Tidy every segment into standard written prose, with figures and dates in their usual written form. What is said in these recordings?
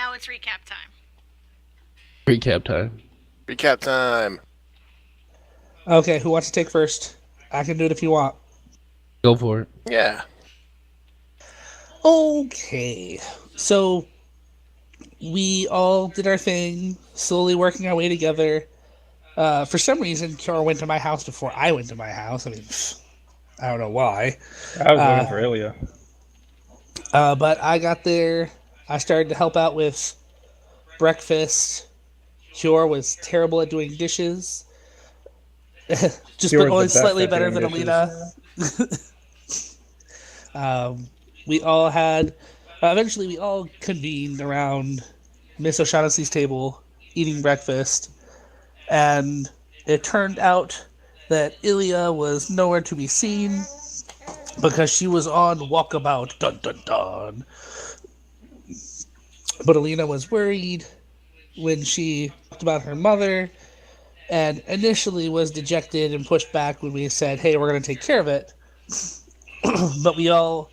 now it's recap time. Recap time. Recap time. Okay, who wants to take first? I can do it if you want. Go for it. Yeah. Okay, so we all did our thing, slowly working our way together. For some reason, Kiara went to my house before I went to my house. I mean, I don't know why. I was looking for Ilya. But I got there. I started to help out with breakfast. Kiora was terrible at doing dishes. Just Kiora's only the best slightly at better doing than dishes. Alina. We all had. Eventually, we all convened around Miss O'Shaughnessy's table, eating breakfast, and it turned out that Ilya was nowhere to be seen because she was on walkabout. Dun dun dun. But Alina was worried when she talked about her mother, and initially was dejected and pushed back when we said, "Hey, we're going to take care of it." But we all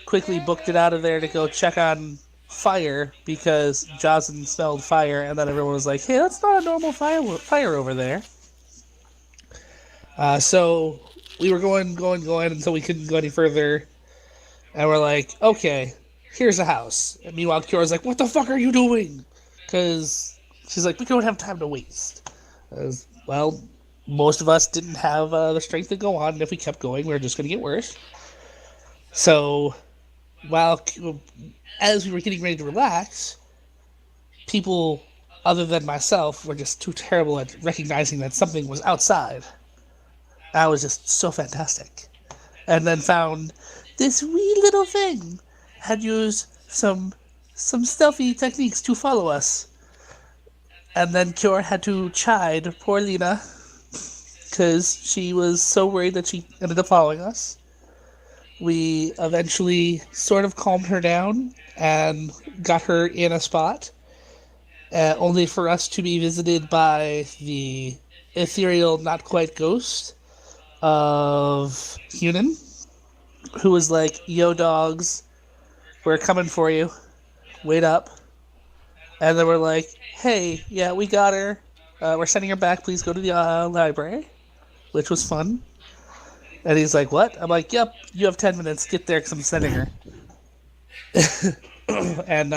quickly booked it out of there to go check on fire because Jocelyn smelled fire, and then everyone was like, "Hey, that's not a normal fire over there." So we were going until we couldn't go any further, and we're like, "Okay, here's a house." And meanwhile, Kyora's like, "What the fuck are you doing?" Because she's like, "We don't have time to waste." Well, most of us didn't have the strength to go on, and if we kept going, we were just going to get worse. So while as we were getting ready to relax, people other than myself were just too terrible at recognizing that something was outside. That was just so fantastic. And then found this wee little thing had used some stealthy techniques to follow us. And then Kiora had to chide poor Lena because she was so worried that she ended up following us. We eventually sort of calmed her down and got her in a spot, only for us to be visited by the ethereal, not quite ghost of Hunan, who was like, "Yo, dogs, we're coming for you. Wait up." And then we're like, "Hey, yeah, we got her. We're sending her back. Please go to the library," which was fun. And he's like, "What?" I'm like, "Yep, you have 10 minutes. Get there because I'm sending her." And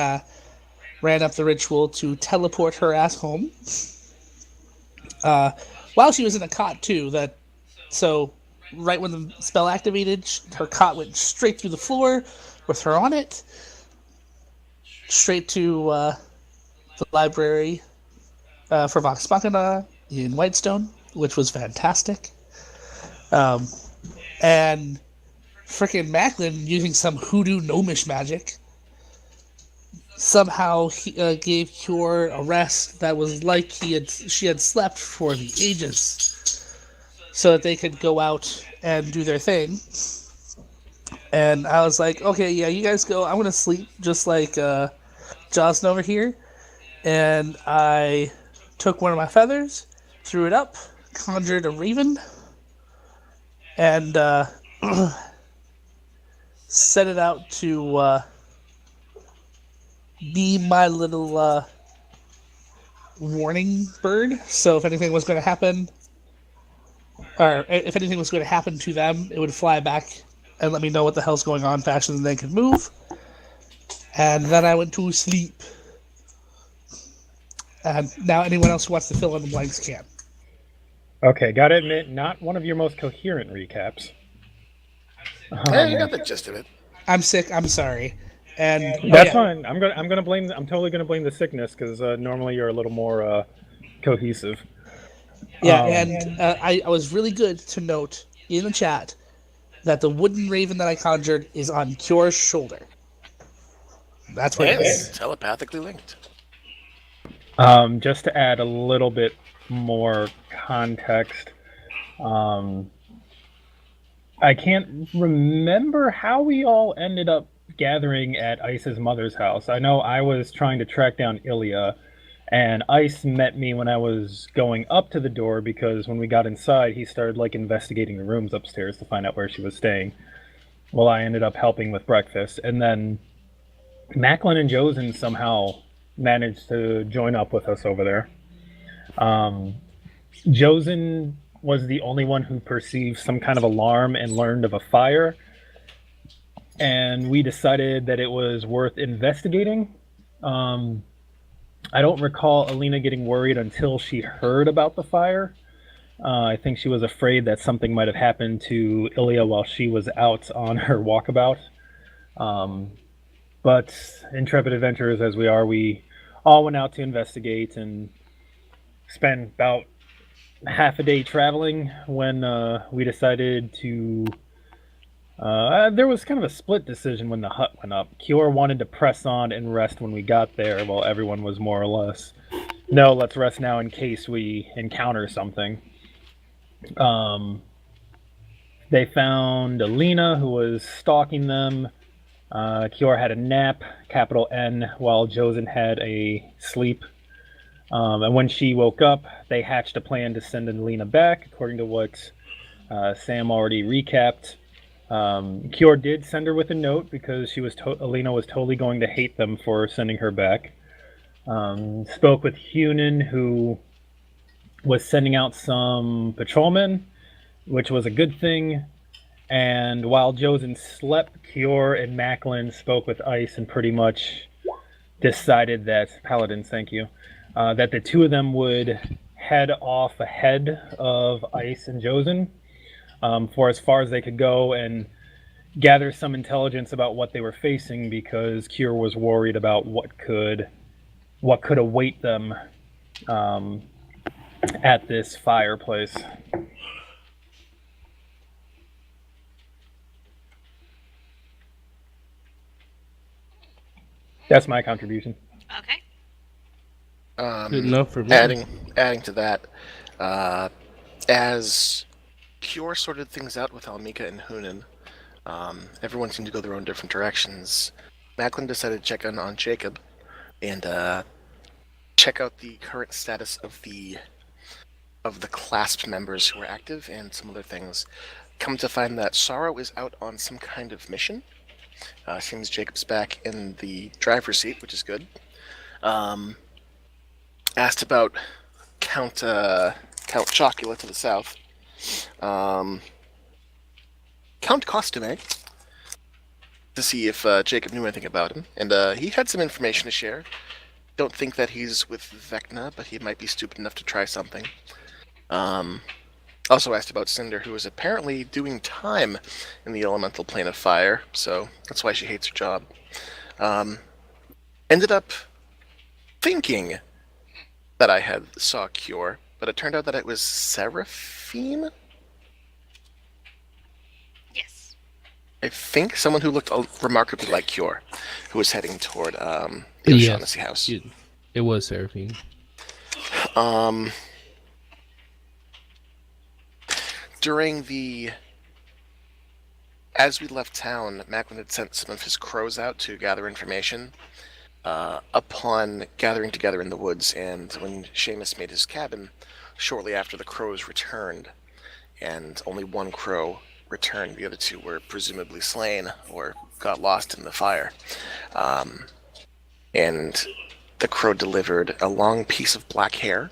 ran up the ritual to teleport her ass home. While she was in a cot, too. So, right when the spell activated, her cot went straight through the floor with her on it. Straight to the library for Vox Machina in Whitestone, which was fantastic. And frickin' Macklin, using some hoodoo gnomish magic, somehow he, gave Cure a rest that was like she had slept for the ages, so that they could go out and do their thing. And I was like, "Okay, yeah, you guys go. I'm gonna sleep just like Jocelyn over here." And I took one of my feathers, threw it up, conjured a raven, and set it out to be my little warning bird. So if anything was going to happen, or if anything was going to happen to them, it would fly back and let me know what the hell's going on faster than they could move. And then I went to sleep. And now anyone else who wants to fill in the blanks can. Okay, gotta admit, not one of your most coherent recaps. Hey, you got the gist of it. I'm sick. I'm sorry. And That's fine. I'm totally gonna blame the sickness because normally you're a little more cohesive. Yeah, and I was really good to note in the chat that the wooden raven that I conjured is on Kyora's shoulder. That's what it is. It's telepathically linked. Just to add a little bit more context, I can't remember how we all ended up gathering at Ice's mother's house. I know I was trying to track down Ilya, and Ice met me when I was going up to the door because when we got inside, he started investigating the rooms upstairs to find out where she was staying. Well, I ended up helping with breakfast, and then Macklin and Josen somehow managed to join up with us over there. Josen was the only one who perceived some kind of alarm and learned of a fire. And we decided that it was worth investigating. I don't recall Alina getting worried until she heard about the fire. I think she was afraid that something might have happened to Ilya while she was out on her walkabout. But intrepid adventurers as we are, we all went out to investigate and spent about half a day traveling when we decided to... there was kind of a split decision when the hut went up. Kior wanted to press on and rest when we got there, while everyone was more or less, no, let's rest now in case we encounter something. They found Alina, who was stalking them. Kior had a nap, capital N, while Josen had a sleep. And when she woke up, they hatched a plan to send Alina back, according to what Sam already recapped. Kior did send her with a note because Alina was totally going to hate them for sending her back. Spoke with Hunan, who was sending out some patrolmen, which was a good thing. And while Josen slept, Kior and Macklin spoke with Ice and pretty much decided that, Paladins, thank you, that the two of them would head off ahead of Ice and Josen for as far as they could go and gather some intelligence about what they were facing, because Kior was worried about what could await them at this fireplace. That's my contribution. Okay. Good enough for me. Adding to that, as Kior sorted things out with Almika and Hunan, everyone seemed to go their own different directions. Macklin decided to check in on Jacob and check out the current status of the clasp members who are active and some other things. Come to find that Sorrow is out on some kind of mission. Seems Jacob's back in the driver's seat, which is good. Asked about Count Chocula to the south. Count Costume, to see if Jacob knew anything about him, and he had some information to share. Don't think that he's with Vecna, but he might be stupid enough to try something. Also asked about Cinder, who is apparently doing time in the elemental plane of fire, so that's why she hates her job. Ended up thinking that I saw Kior, but it turned out that it was Seraphine? Yes. I think someone who looked remarkably like Kior, who was heading toward the Yes, O'Shaughnessy house. it was Seraphine. As we left town, Macklin had sent some of his crows out to gather information. Upon gathering together in the woods, and when Seamus made his cabin, shortly after the crows returned, and only one crow returned. The other two were presumably slain or got lost in the fire. And the crow delivered a long piece of black hair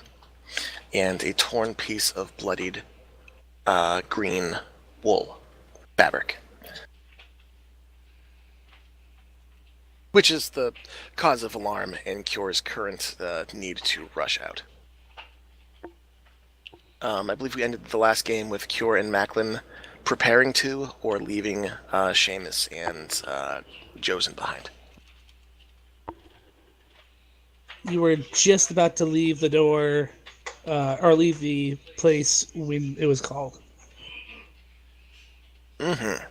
and a torn piece of bloodied green wool fabric, which is the cause of alarm in Kior's current need to rush out. I believe we ended the last game with Kior and Macklin preparing to or leaving Seamus and Josen behind. You were just about to leave the door, or leave the place when it was called. Mm-hmm.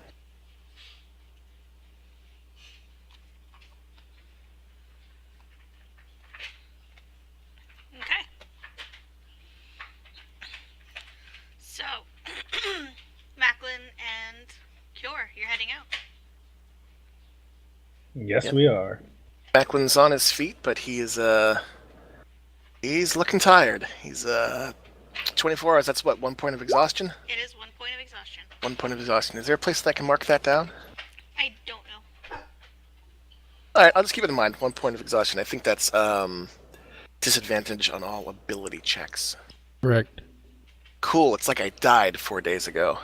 Okay. So, Macklin and Kior, you're heading out. Yes, Yep. we are. Macklin's on his feet, but he's looking tired. He's 24 hours. That's what, 1 point of exhaustion? It is 1 point of exhaustion. 1 point of exhaustion. Is there a place that I can mark that down? I don't Alright, I'll just keep it in mind. 1 point of exhaustion. I think that's disadvantage on all ability checks. Correct. Cool, it's like I died 4 days ago.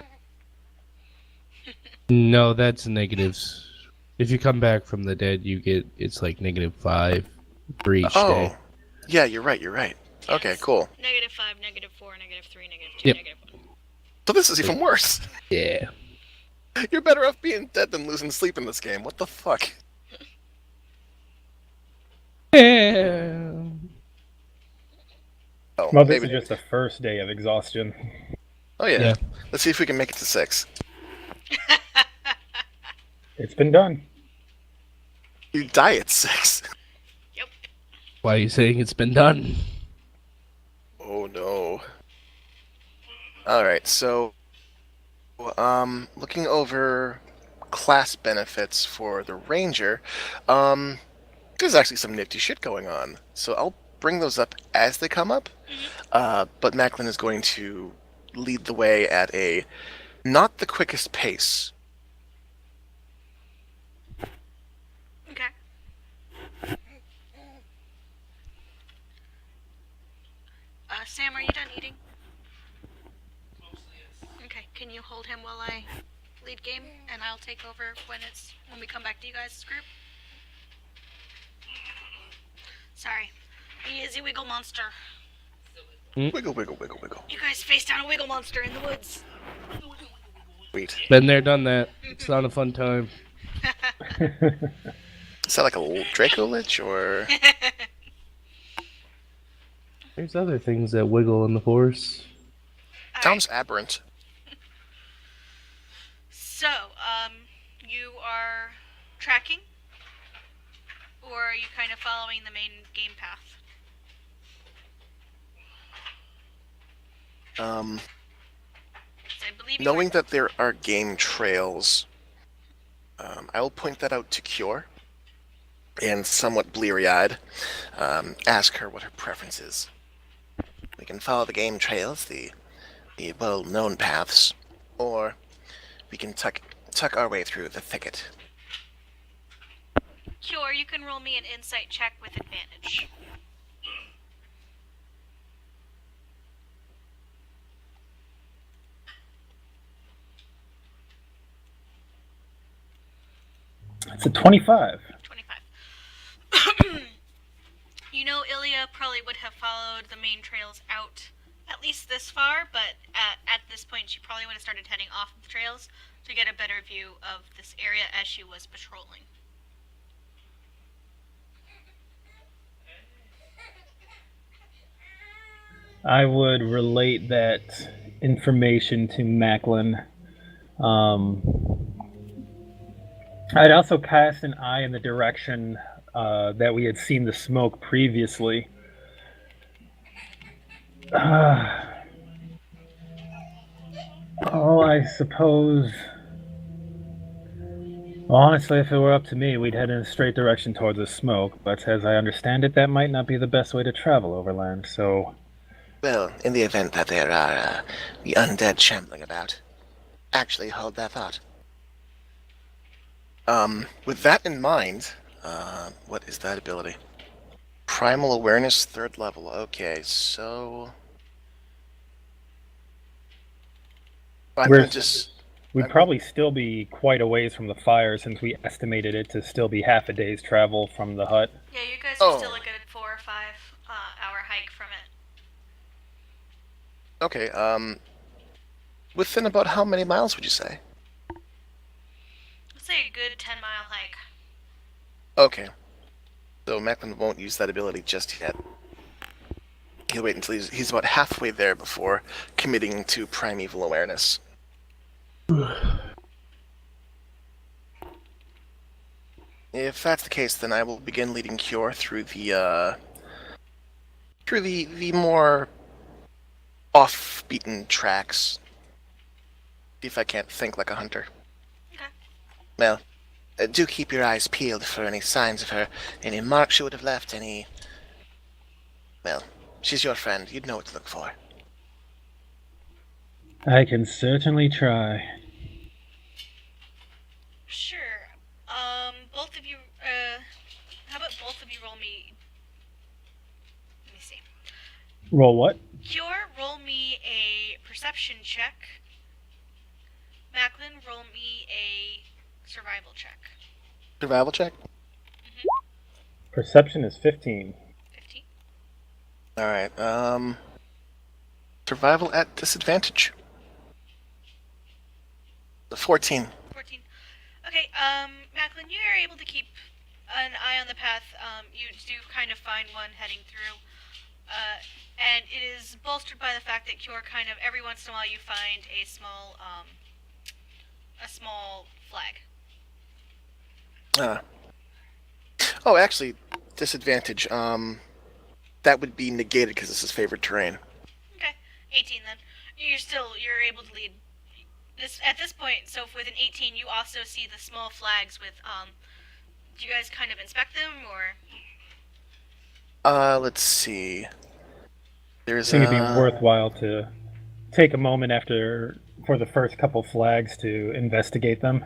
No, that's negatives. If you come back from the dead, it's like -5 for each day. Oh. Yeah, you're right. Okay, cool. -5, -4, -3, -2, Yep. -1. So this is even worse. Yeah. You're better off being dead than losing sleep in this game. What the fuck? Yeah. Oh, Well, this maybe. is just the first day of exhaustion. Oh yeah. Yeah. Let's see if we can make it to 6. It's been done. You die at 6. Yep. Why are you saying it's been done? Oh no. Alright, so looking over class benefits for the Ranger, there's actually some nifty shit going on. So I'll bring those up as they come up. But Macklin is going to lead the way at a not the quickest pace. Okay. Sam, are you done eating? Okay, can you hold him while I lead game, and I'll take over when we come back to you guys' group? Sorry. The Izzy Wiggle monster. Wiggle, wiggle, wiggle, wiggle. You guys faced down a wiggle monster in the woods. Sweet. Been there, done that. It's not a fun time. Is that like a little Draco Lich or? There's other things that wiggle in the forest. Sounds aberrant. So, you are tracking? Or are you kind of following the main game path? So I believe you Knowing were... that there are game trails, I will point that out to Cure, and somewhat bleary-eyed, ask her what her preference is. We can follow the game trails, the well-known paths, or we can tuck our way through the thicket. Cure, you can roll me an insight check with advantage. It's a 25. 25. You know, Ilya probably would have followed the main trails out at least this far, but at this point she probably would have started heading off of the trails to get a better view of this area as she was patrolling. I would relate that information to Macklin. I'd also cast an eye in the direction that we had seen the smoke previously. I suppose. Honestly, if it were up to me, we'd head in a straight direction towards the smoke, but as I understand it, that might not be the best way to travel overland, so. Well, in the event that there are the undead shambling about, actually hold that thought. With that in mind, what is that ability? Primal Awareness, 3rd level. Okay, so... I'm We're- gonna just... We'd probably still be quite a ways from the fire since we estimated it to still be half a day's travel from the hut. Yeah, you guys are Oh. still a good 4 or 5 hour hike from it. Okay, within about how many miles would you say? Let's say a good 10-mile hike. Okay. So Macklin won't use that ability just yet. He'll wait until he's about halfway there before committing to Primeval Awareness. If that's the case, then I will begin leading Cure through the more off-beaten tracks. See if I can't think like a hunter. Okay. Well, do keep your eyes peeled for any signs of her, any marks she would have left, any... Well, she's your friend. You'd know what to look for. I can certainly try. Sure. Both of you, roll me. Let me see. Roll what? Cure, roll me a perception check. Macklin, roll me a survival check. Survival check. Perception is 15. 15. All right. Survival at disadvantage. The 14. 14. Okay, Macklin, you are able to keep an eye on the path. You do kind of find one heading through. And it is bolstered by the fact that Cure kind of, every once in a while you find a small flag. Oh, actually, disadvantage. That would be negated because this is favored terrain. Okay, 18 then. You're able to lead. At this point, so with an 18, you also see the small flags with, do you guys kind of inspect them, or? Let's see. There's I think it'd be worthwhile to take a moment for the first couple flags to investigate them.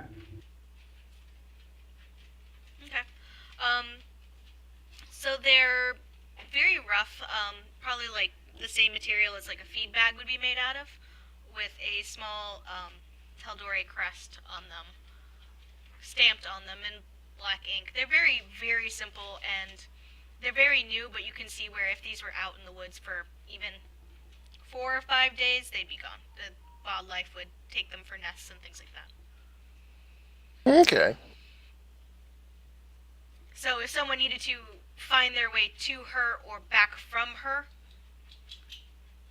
Okay. So they're very rough, probably like the same material as like a feed bag would be made out of, with a small, Taldore crest on them, stamped on them in black ink. They're very, very simple, and they're very new, but you can see where if these were out in the woods for even 4 or 5 days, they'd be gone. The wildlife would take them for nests and things like that. Okay. So if someone needed to find their way to her or back from her,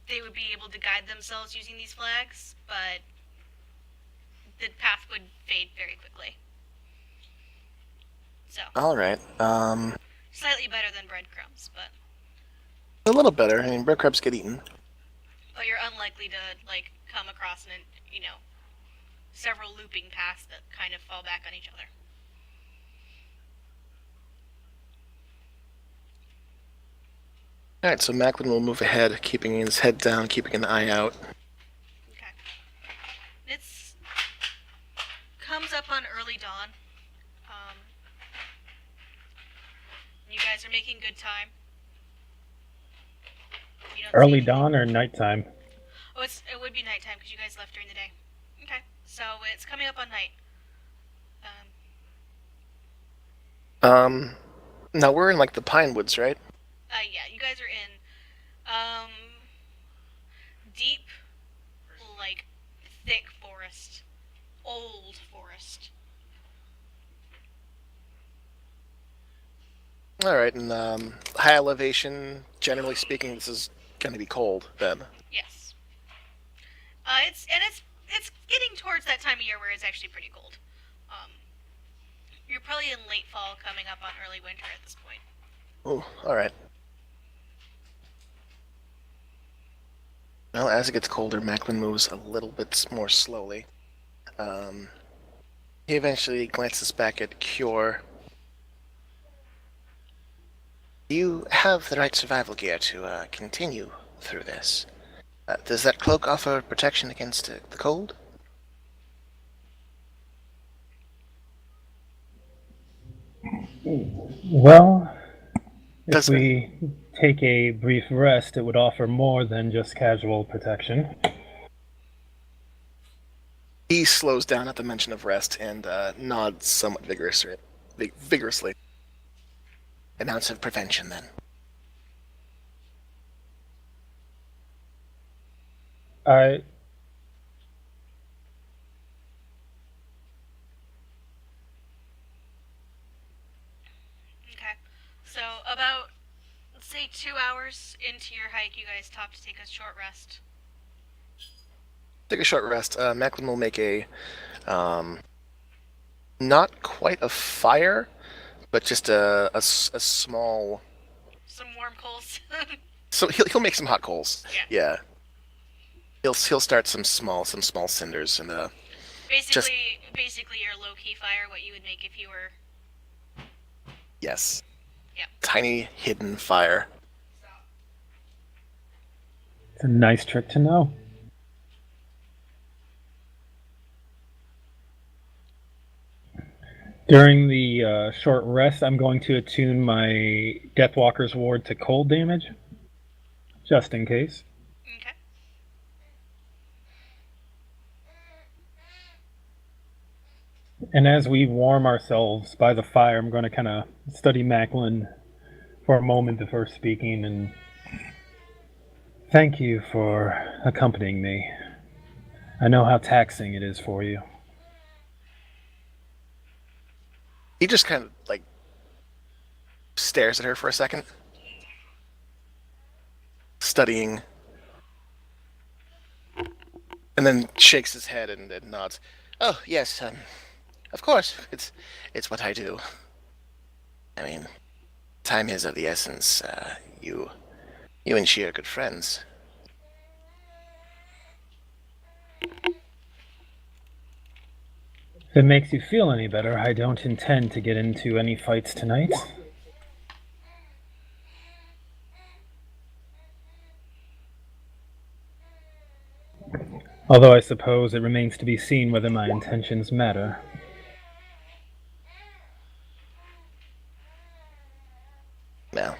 they would be able to guide themselves using these flags, but the path would fade very quickly. So, All right. slightly better than breadcrumbs, but A little better. I mean, breadcrumbs get eaten. you're unlikely to like come across several looping paths that kind of fall back on each other. All right, so Macklin will move ahead, keeping his head down, keeping an eye out. Okay. It's comes up on early dawn. You guys are making good time. You don't see Early anything. dawn or nighttime? Oh, it would be nighttime because you guys left during the day. Okay, so it's coming up on night. Now we're in like the pine woods, right? Yeah, you guys are in, deep, like, thick forest. Old forest. All right, and high elevation. Generally speaking, this is going to be cold then. Yes. It's getting towards that time of year where it's actually pretty cold. You're probably in late fall, coming up on early winter at this point. Oh, all right. Well, as it gets colder, Macklin moves a little bit more slowly. He eventually glances back at Cure. You have the right survival gear to continue through this. Does that cloak offer protection against the cold? Well, if Does- we take a brief rest, it would offer more than just casual protection. He slows down at the mention of rest and nods somewhat vigorously. An ounce of prevention, then. I Okay. So about, let's say 2 hours into your hike, you guys stop to take a short rest. Take a short rest. Macklin will make a, not quite a fire, but just a small. Some warm coals. So he'll make some hot coals. Yeah. Yeah. He'll start some small cinders and Basically your low-key fire, what you would make if you were... yes. Yep. Tiny hidden fire. It's a nice trick to know. During the short rest, I'm going to attune my Deathwalker's Ward to cold damage, just in case. Okay. And as we warm ourselves by the fire, I'm going to kind of study Macklin for a moment before speaking and thank you for accompanying me. I know how taxing it is for you. He just kind of like stares at her for a second, studying, and then shakes his head and nods. Oh yes, of course. It's what I do. I mean, time is of the essence. You and she are good friends. If it makes you feel any better, I don't intend to get into any fights tonight. Although I suppose it remains to be seen whether my intentions matter. Well,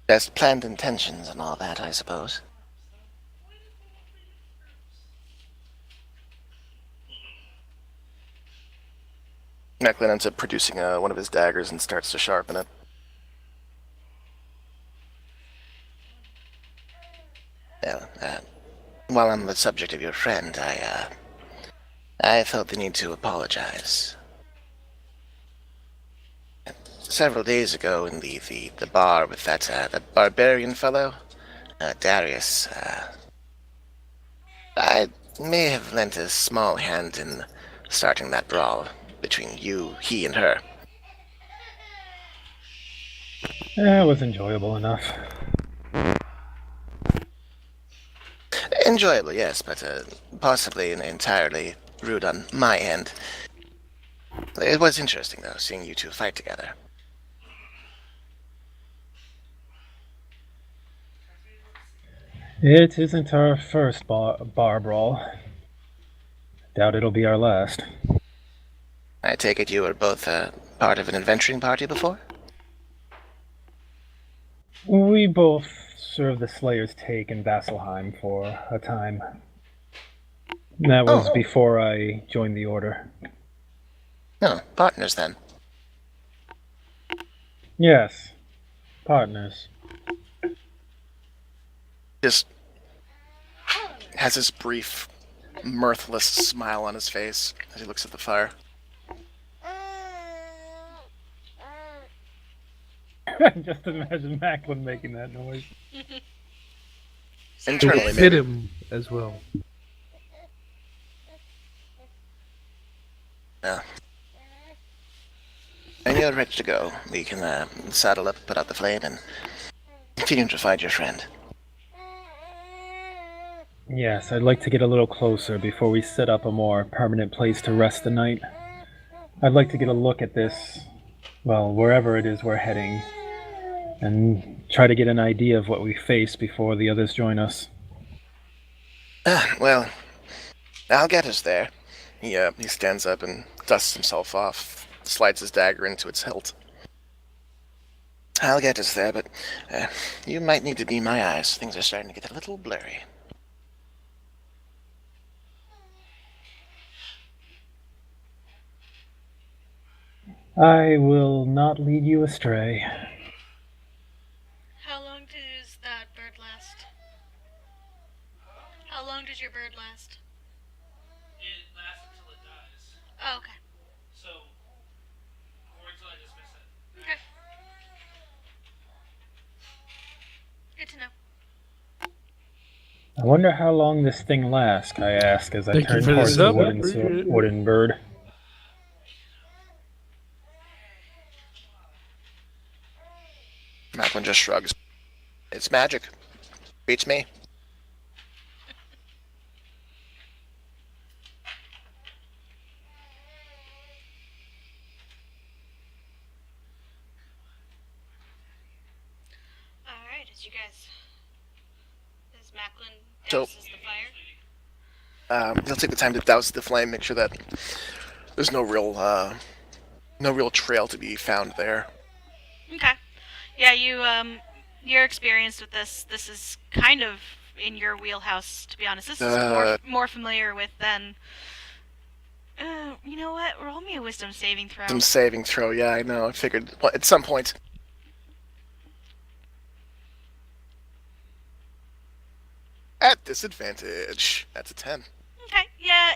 best planned intentions and all that, I suppose. Macklin ends up producing one of his daggers and starts to sharpen it. Well, while I'm the subject of your friend, I felt the need to apologize. Several days ago in the bar with that barbarian fellow, Darius, I may have lent a small hand in starting that brawl between he and her. It was enjoyable enough. Enjoyable, yes, but possibly entirely rude on my end. It was interesting, though, seeing you two fight together. It isn't our first bar brawl. Doubt it'll be our last. I take it you were both part of an adventuring party before? We both served the Slayer's Take in Vasselheim for a time. That was before I joined the Order. No, partners then. Yes, partners. Just has this brief, mirthless smile on his face as he looks at the fire. Just imagine Macklin making that noise. Internally, It fit maybe. him as well. Yeah. When you're ready to go, we can saddle up, put out the flame, and continue to find your friend. Yes, I'd like to get a little closer before we set up a more permanent place to rest the night. I'd like to get a look at this, well, wherever it is we're heading, and try to get an idea of what we face before the others join us. Well, I'll get us there. He stands up and dusts himself off, slides his dagger into its hilt. I'll get us there, but you might need to be my eyes. Things are starting to get a little blurry. I will not lead you astray. How long does that bird last? How long does your bird last? It lasts until it dies. Oh, okay. So, or until I dismiss it. Okay. Good to know. I wonder how long this thing lasts, I ask as I Thank you turn for the towards the sub. wooden bird. Macklin just shrugs. It's magic. Beats me. Alright, as Macklin So- douses the fire. He'll take the time to douse the flame, make sure that There's no real trail to be found there. Okay. Yeah, you're experienced with this. This is kind of in your wheelhouse, to be honest. This is more familiar with than. You know what? Roll me a wisdom saving throw. Some saving throw, yeah, I know. I figured at some point. At disadvantage. That's a 10. Okay, yeah,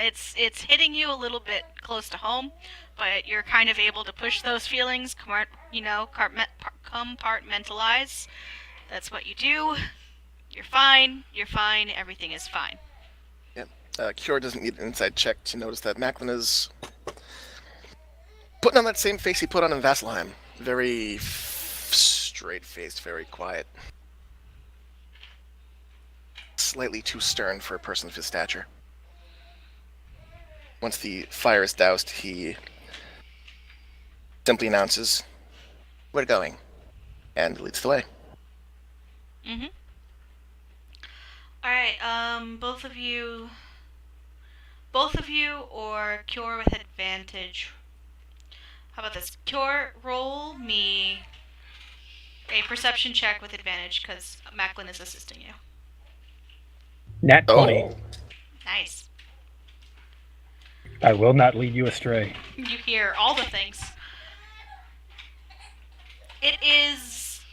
it's hitting you a little bit close to home, but you're kind of able to push those feelings, compartmentalize. That's what you do. You're fine. You're fine. Everything is fine. Yep. Cure doesn't need an inside check to notice that Macklin is putting on that same face he put on in Vasselheim. Very straight-faced, very quiet. Slightly too stern for a person of his stature. Once the fire is doused, he simply announces, "We're going," and leads the way. Mm-hmm. Alright, both of you, or Cure with advantage. How about this? Cure, roll me a perception check with advantage, because Macklin is assisting you. Nat 20. Oh, Nice. I will not lead you astray. You hear all the things.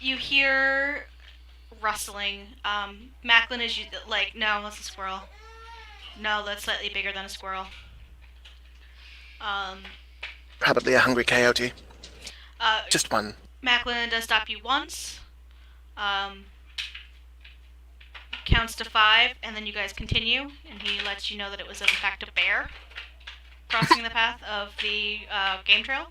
You hear rustling. Macklin is like, no, that's a squirrel. No, that's slightly bigger than a squirrel. probably a hungry coyote. Uh, Just one. Macklin does stop you once. Counts to 5, and then you guys continue, and he lets you know that it was in fact a bear crossing the path of the game trail.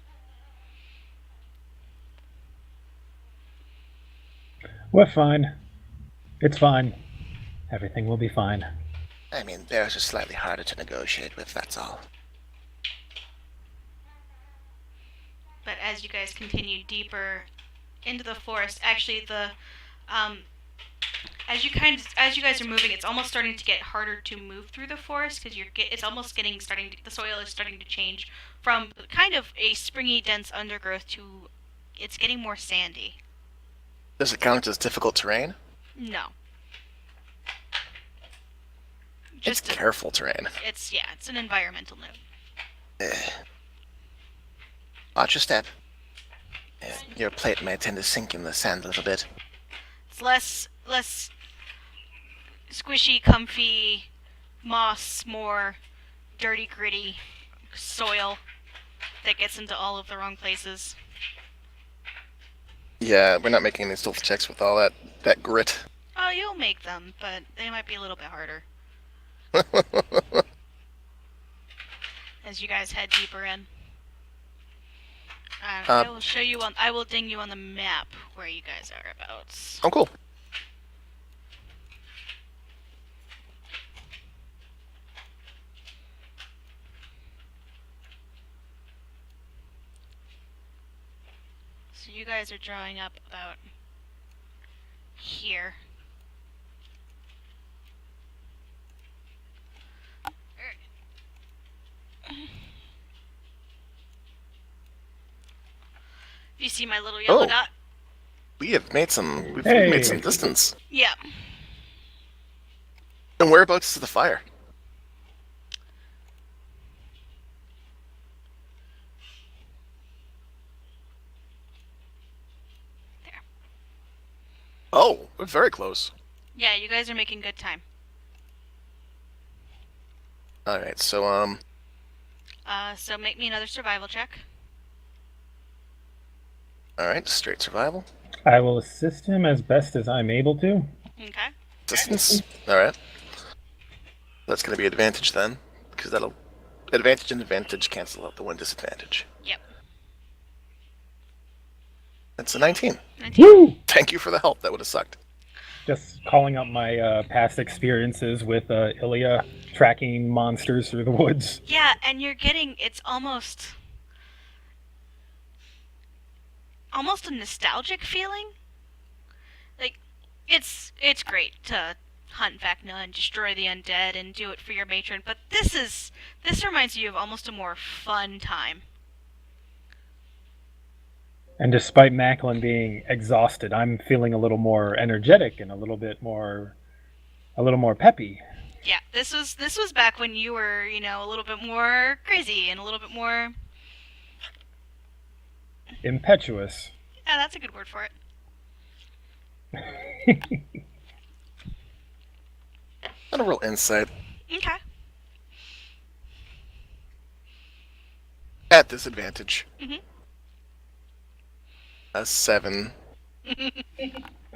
We're fine. It's fine. Everything will be fine. I mean, bears are slightly harder to negotiate with, that's all. But as you guys continue deeper into the forest, actually as you guys are moving, it's almost starting to get harder to move through the forest because it's almost the soil is starting to change from kind of a springy, dense undergrowth to it's getting more sandy. Does it count as difficult terrain? No. It's careful terrain. It's an environmental note. Watch your step. Your plate may tend to sink in the sand a little bit. It's less squishy, comfy moss, more dirty, gritty soil that gets into all of the wrong places. Yeah, we're not making any stealth checks with all that grit. Oh, you'll make them, but they might be a little bit harder as you guys head deeper in. I will show you I will ding you on the map where you guys are about. Oh, cool. So you guys are drawing up about here. You see my little yellow dot? We've made some distance. Yeah. And whereabouts is the fire? There. Oh, we're very close. Yeah, you guys are making good time. Alright, so, So make me another survival check. alright, straight survival. I will assist him as best as I'm able to. Okay. Distance. Alright. That's gonna be advantage then, because that'll... Advantage and advantage cancel out the one disadvantage. Yep. That's a 19. 19. Woo! Thank you for the help, that would have sucked. Just calling up my past experiences with Ilya tracking monsters through the woods. Yeah, and you're getting it's almost a nostalgic feeling. Like it's great to hunt Vecna and destroy the undead and do it for your matron, but this reminds you of almost a more fun time. And despite Macklin being exhausted, I'm feeling a little more energetic and a little more peppy. Yeah, this was back when you were, a little bit more crazy and a little bit more. Impetuous. Yeah, that's a good word for it. Not a real insight. Okay. At disadvantage. Mhm. A 7.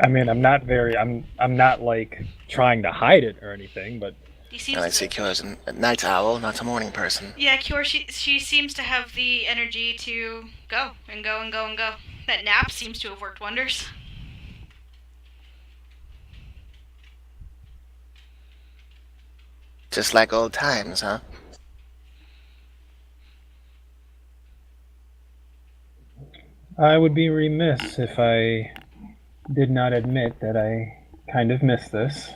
I mean, I'm not like trying to hide it or anything, but He seems And I to- see Kyo's a night owl, not a morning person. Yeah, Cure, she seems to have the energy to go and go and go and go. That nap seems to have worked wonders. Just like old times, huh? I would be remiss if I did not admit that I kind of miss this.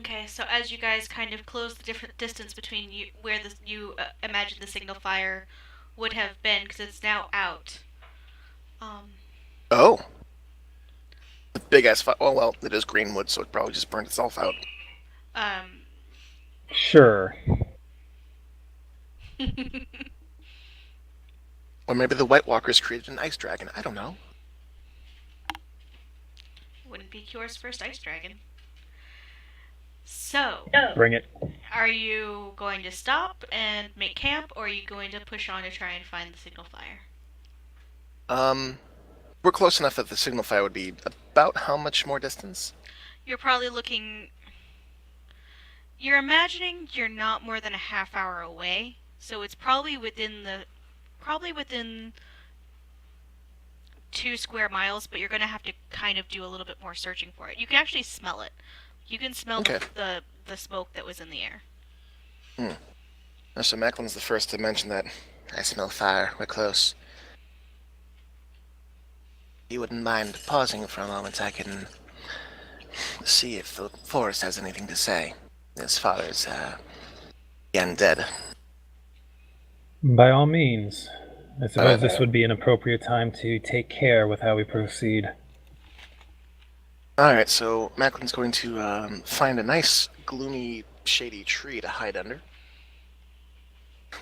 Okay, so as you guys kind of close the different distance between you, where you imagine the signal fire would have been, because it's now out. Oh. The big ass fire. Oh, well, it is Greenwood, so it probably just burned itself out. Sure. Or maybe the White Walkers created an ice dragon. I don't know. Wouldn't be Cure's first ice dragon. So, Bring it. are you going to stop and make camp, or are you going to push on to try and find the signal fire? We're close enough that the signal fire would be about how much more distance? You're probably looking. You're imagining you're not more than a half hour away, so it's probably within 2 square miles, but you're going to have to kind of do a little bit more searching for it. You can actually smell it. You can smell Okay. the smoke that was in the air. So Macklin's the first to mention that. I smell fire. We're close. You wouldn't mind pausing for a moment? I can see if the forest has anything to say as far as the undead. By all means. I suppose this would be an appropriate time to take care with how we proceed. Alright, so Macklin's going to find a nice, gloomy, shady tree to hide under.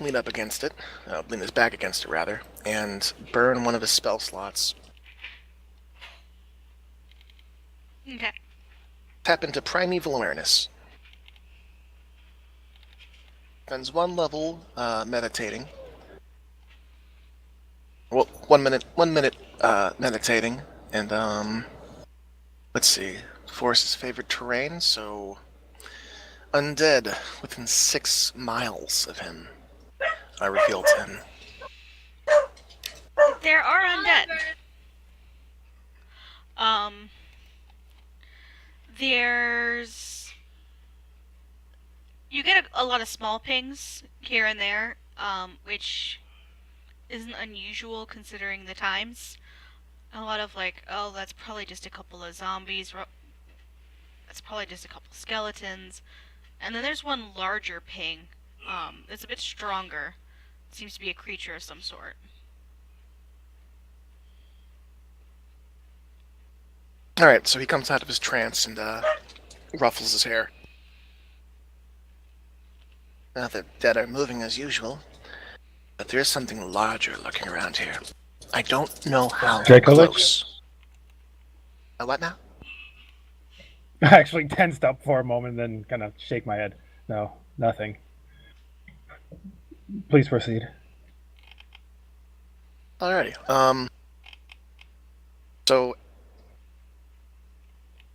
Lean up against it, lean his back against it, rather, and burn one of his spell slots. Okay. Tap into Primeval Awareness. Spends 1 level meditating. Well, 1 minute meditating, and let's see, Forest's favorite terrain, so undead within 6 miles of him are revealed to him. There are undead. There's. You get a lot of small pings here and there, which isn't unusual considering the times. A lot of like, oh, that's probably just a couple of zombies. That's probably just a couple skeletons. And then there's one larger ping. It's a bit stronger. It seems to be a creature of some sort. Alright, so he comes out of his trance and ruffles his hair. Now the dead are moving as usual, but there is something larger lurking around here. I don't know how Dracolich? close. What now? I actually tensed up for a moment and then kind of shake my head. No, nothing. Please proceed. Alrighty. So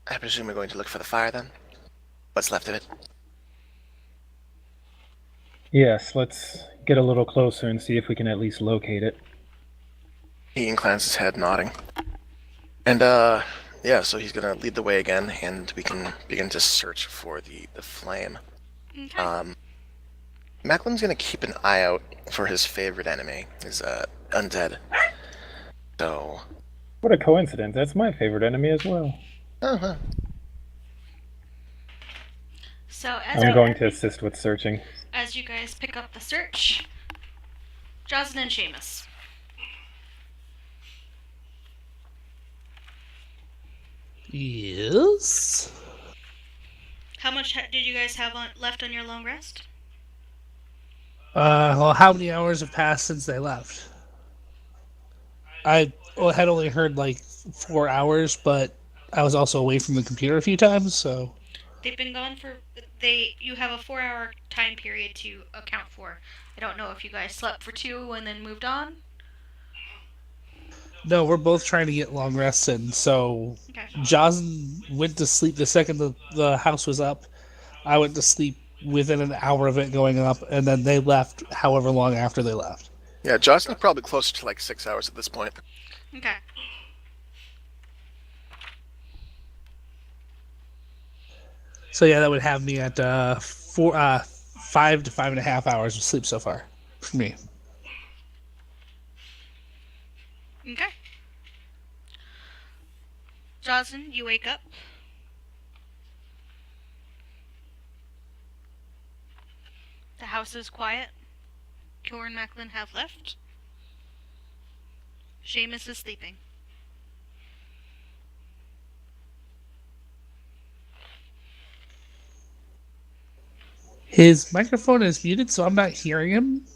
I presume we're going to look for the fire then? What's left of it? Yes, let's get a little closer and see if we can at least locate it. He inclines his head, nodding. And, yeah, so he's gonna lead the way again, and we can begin to search for the flame. Okay. Macklin's gonna keep an eye out for his favorite enemy, his, undead. So, What a coincidence. That's my favorite enemy as well. Uh-huh. So I'm going to assist with searching. as you guys pick up the search, Jocelyn and Seamus. Yes. How much did you guys have left on your long rest? Well, how many hours have passed since they left? I had only heard like 4 hours, but I was also away from the computer a few times, so. They've been gone for you have a 4-hour time period to account for. I don't know if you guys slept for 2 and then moved on. No, we're both trying to get long rests in, so Okay. Jocelyn went to sleep the second the house was up. I went to sleep within an hour of it going up, and then they left however long after they left. Yeah, Jocelyn's probably closer to like 6 hours at this point. Okay. So yeah, that would have me at 5 to 5.5 hours of sleep so far for me. Okay. Jocelyn, you wake up. The house is quiet. Kor and Macklin have left. Seamus is sleeping. His microphone is muted, so I'm not hearing him.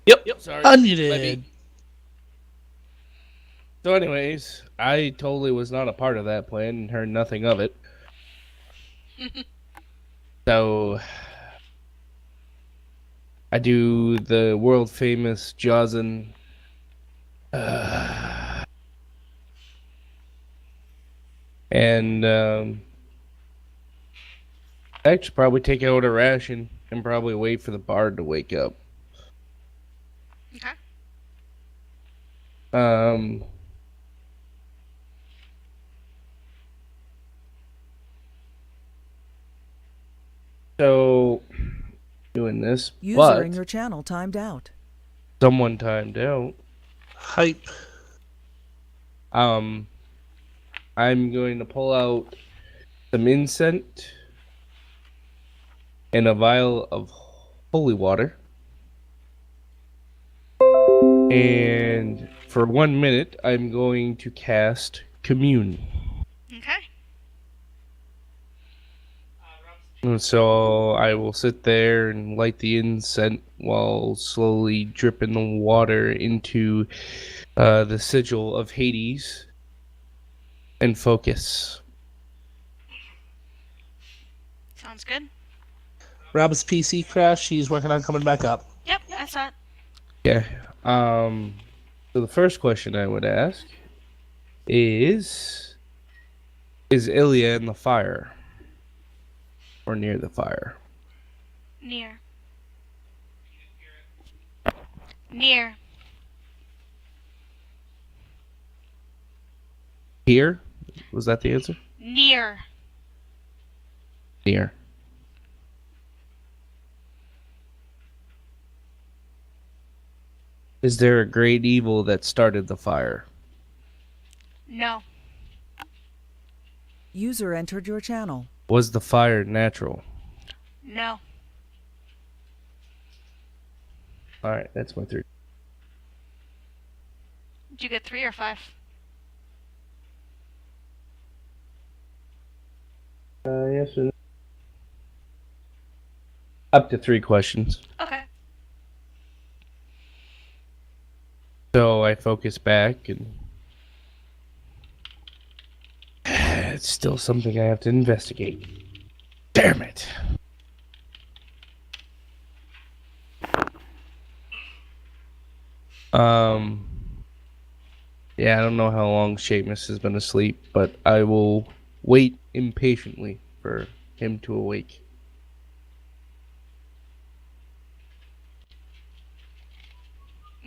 Yep. Sorry. Unmuted. Maybe. So, anyways, I totally was not a part of that plan and heard nothing of it. So, I do the world famous Jocelyn. And I should probably take out a ration and probably wait for the bard to wake up. Okay. So doing this, User but in your channel timed out. someone timed out. Hype. I'm going to pull out some incense and a vial of holy water. And for 1 minute, I'm going to cast Commune. Okay. And so I will sit there and light the incense while slowly dripping the water into the sigil of Hades and focus. Sounds good. Rob's PC crashed. He's working on coming back up. Yep, I saw it. Yeah. So the first question I would ask is Ilya in the fire? Or near the fire? Near. Near. Here? Was that the answer? Near. Near. Is there a great evil that started the fire? No. User entered your channel. Was the fire natural? No. Alright, that's my 3. Did you get 3 or 5? Yes or no? Up to 3 questions. Okay. So I focus back and it's still something I have to investigate. Damn it. Yeah, I don't know how long Seamus has been asleep, but I will wait impatiently for him to awake.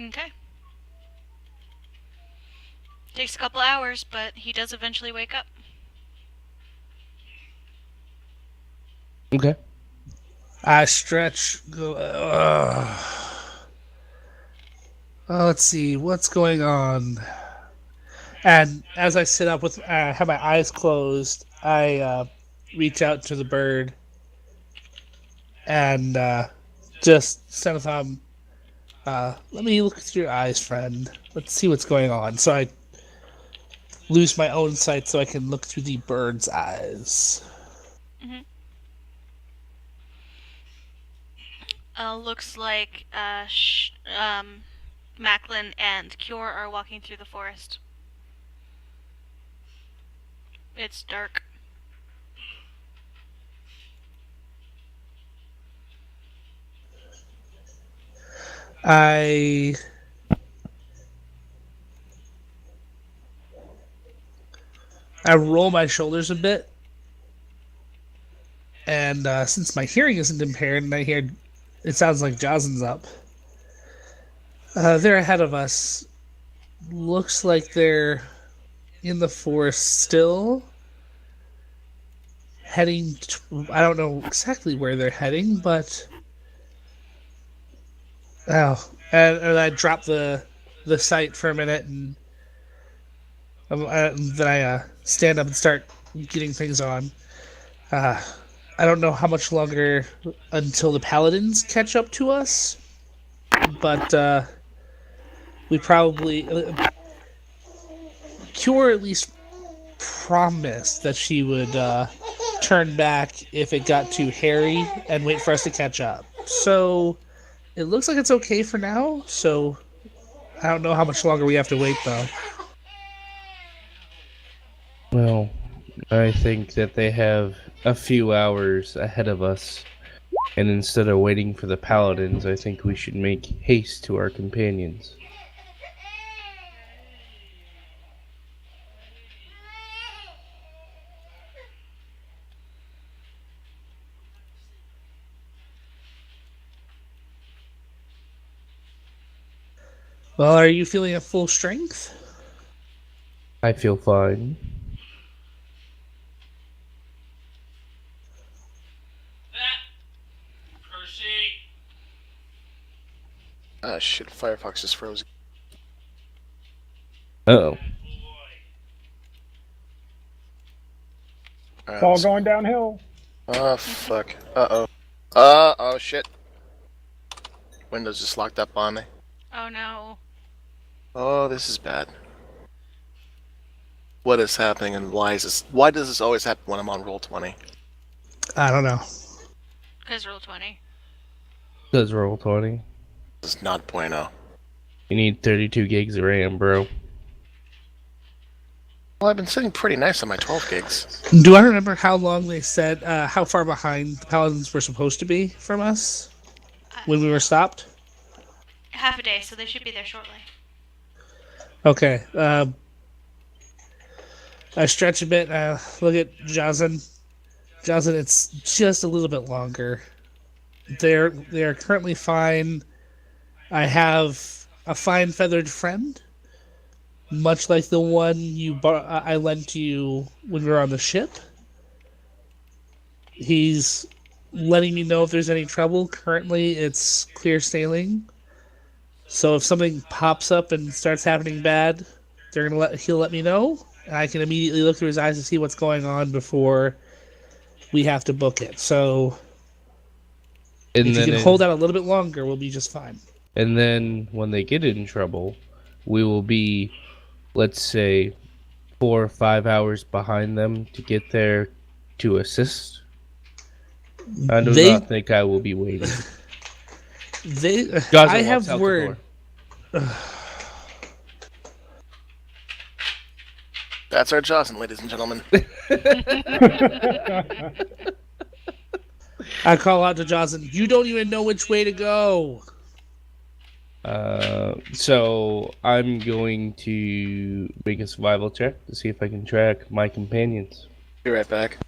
Okay. Takes a couple hours, but he does eventually wake up. Okay. I stretch. Go. Let's see what's going on. And as I sit up with, have my eyes closed, I reach out to the bird and just send a thumb. Let me look through your eyes, friend. Let's see what's going on. So I lose my own sight so I can look through the bird's eyes. Looks like Macklin and Cure are walking through the forest. It's dark. I roll my shoulders a bit, and since my hearing isn't impaired, and I hear it sounds like Jozin's up. They're ahead of us. Looks like they're in the forest still, heading. I don't know exactly where they're heading, but and I drop the sight for a minute, and then I stand up and start getting things on. I don't know how much longer until the paladins catch up to us, but we probably Cure at least promised that she would turn back if it got too hairy and wait for us to catch up. So it looks like it's okay for now. So I don't know how much longer we have to wait, though. Well, I think that they have a few hours ahead of us. And instead of waiting for the paladins, I think we should make haste to our companions. Well, are you feeling at full strength? I feel fine. Percy. Ah, shit, Firefox just froze. Uh-oh. Boy. It's all going downhill. Oh, fuck. Uh-oh. Oh, shit. Windows just locked up on me. Oh no. Oh, this is bad. What is happening and why is this? Why does this always happen when I'm on Roll20? I don't know. Because roll 20. Does roll 20. This is not bueno. You need 32 gigs of RAM, bro. Well, I've been sitting pretty nice on my 12 gigs. Do I remember how long they said, how far behind the paladins were supposed to be from us when we were stopped? Half a day, so they should be there shortly. Okay. I stretch a bit. Look at Jazin. Jazin, it's just a little bit longer. They are currently fine. I have a fine feathered friend, much like the one I lent to you when we were on the ship. He's letting me know if there's any trouble. Currently, it's clear sailing. So if something pops up and starts happening bad, he'll let me know, and I can immediately look through his eyes to see what's going on before we have to book it. So And if you then can hold out a little bit longer, we'll be just fine. And then when they get in trouble, we will be, let's say, 4 or 5 hours behind them to get there to assist. I do not think I will be waiting. Gaza I walks have out the word. door. That's our Jocelyn, ladies and gentlemen. I call out to Johnson. You don't even know which way to go. So I'm going to make a survival check to see if I can track my companions. Be right back.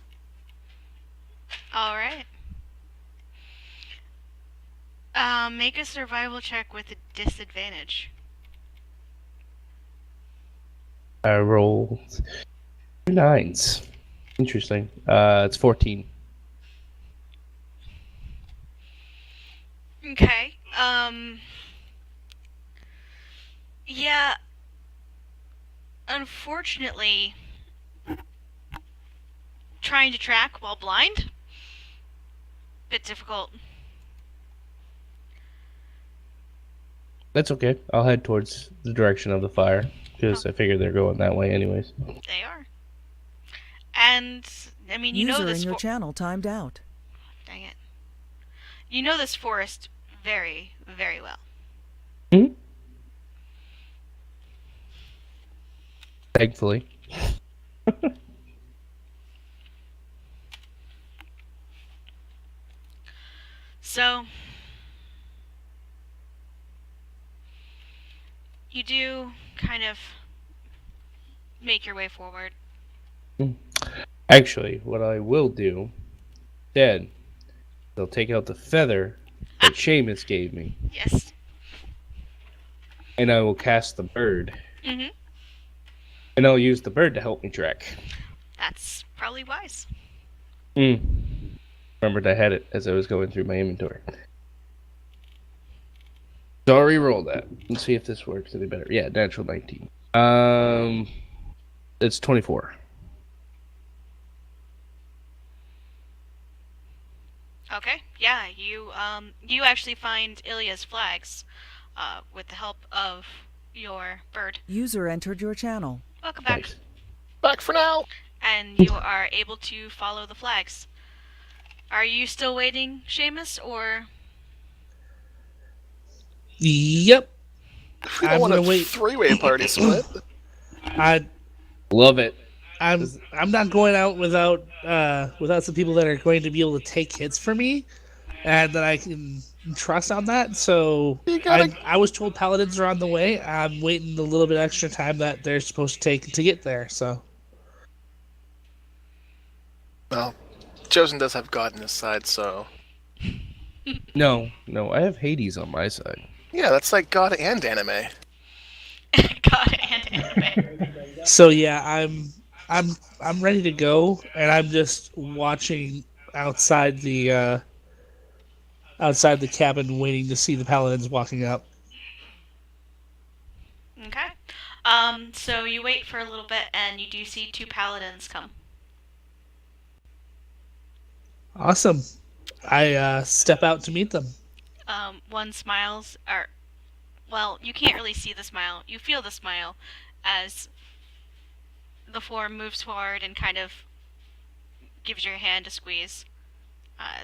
Alright. Make a survival check with a disadvantage. I rolled 2 9s. Interesting. It's 14. Okay. Yeah. Unfortunately, trying to track while blind, bit difficult. That's okay. I'll head towards the direction of the fire because I figure they're going that way anyways. They are. And I mean, you know User this. in your channel timed out. Dang it. You know this forest very, very well. Thankfully. So, you do kind of make your way forward. Actually, what I will do, Dad, they'll take out the feather that Seamus gave me, Yes. and I will cast the bird. Mhm. And I'll use the bird to help me track. That's probably wise. Remembered I had it as I was going through my inventory. So I'll re-roll that. Let's see if this works any better. Yeah, natural 19. It's 24. Okay. Yeah, you actually find Ilya's flags, with the help of your bird. User entered your channel. Welcome back. Nice. Back for now. And you are able to follow the flags. Are you still waiting, Seamus, or? Yep. We don't I'm want a gonna wait. three-way party split. Love it. I'm not going out without some people that are going to be able to take hits for me, and that I can trust on that. So You gotta- I was told paladins are on the way. I'm waiting a little bit extra time that they're supposed to take to get there. So Well, Chosen does have God on his side, so No, I have Hades on my side. yeah, that's like God and anime. God and anime. so yeah, I'm ready to go, and I'm just watching outside the cabin, waiting to see the paladins walking up. Okay. So you wait for a little bit, and you do see two paladins come. Awesome. I step out to meet them. One smiles, well, you can't really see the smile. You feel the smile as the form moves forward and kind of gives your hand a squeeze.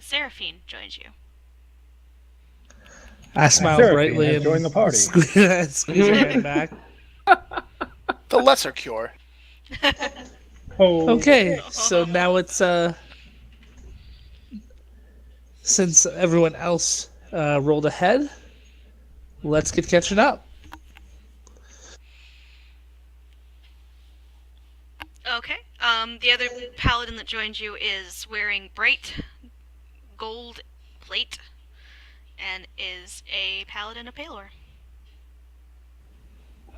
Seraphine joins you. I smile Seraphine brightly has and joined the party. squeeze her hand back. The lesser cure. Oh, Okay, so now it's since everyone else rolled ahead, let's get catching up. Okay. The other paladin that joins you is wearing bright gold plate and is a paladin of Palor.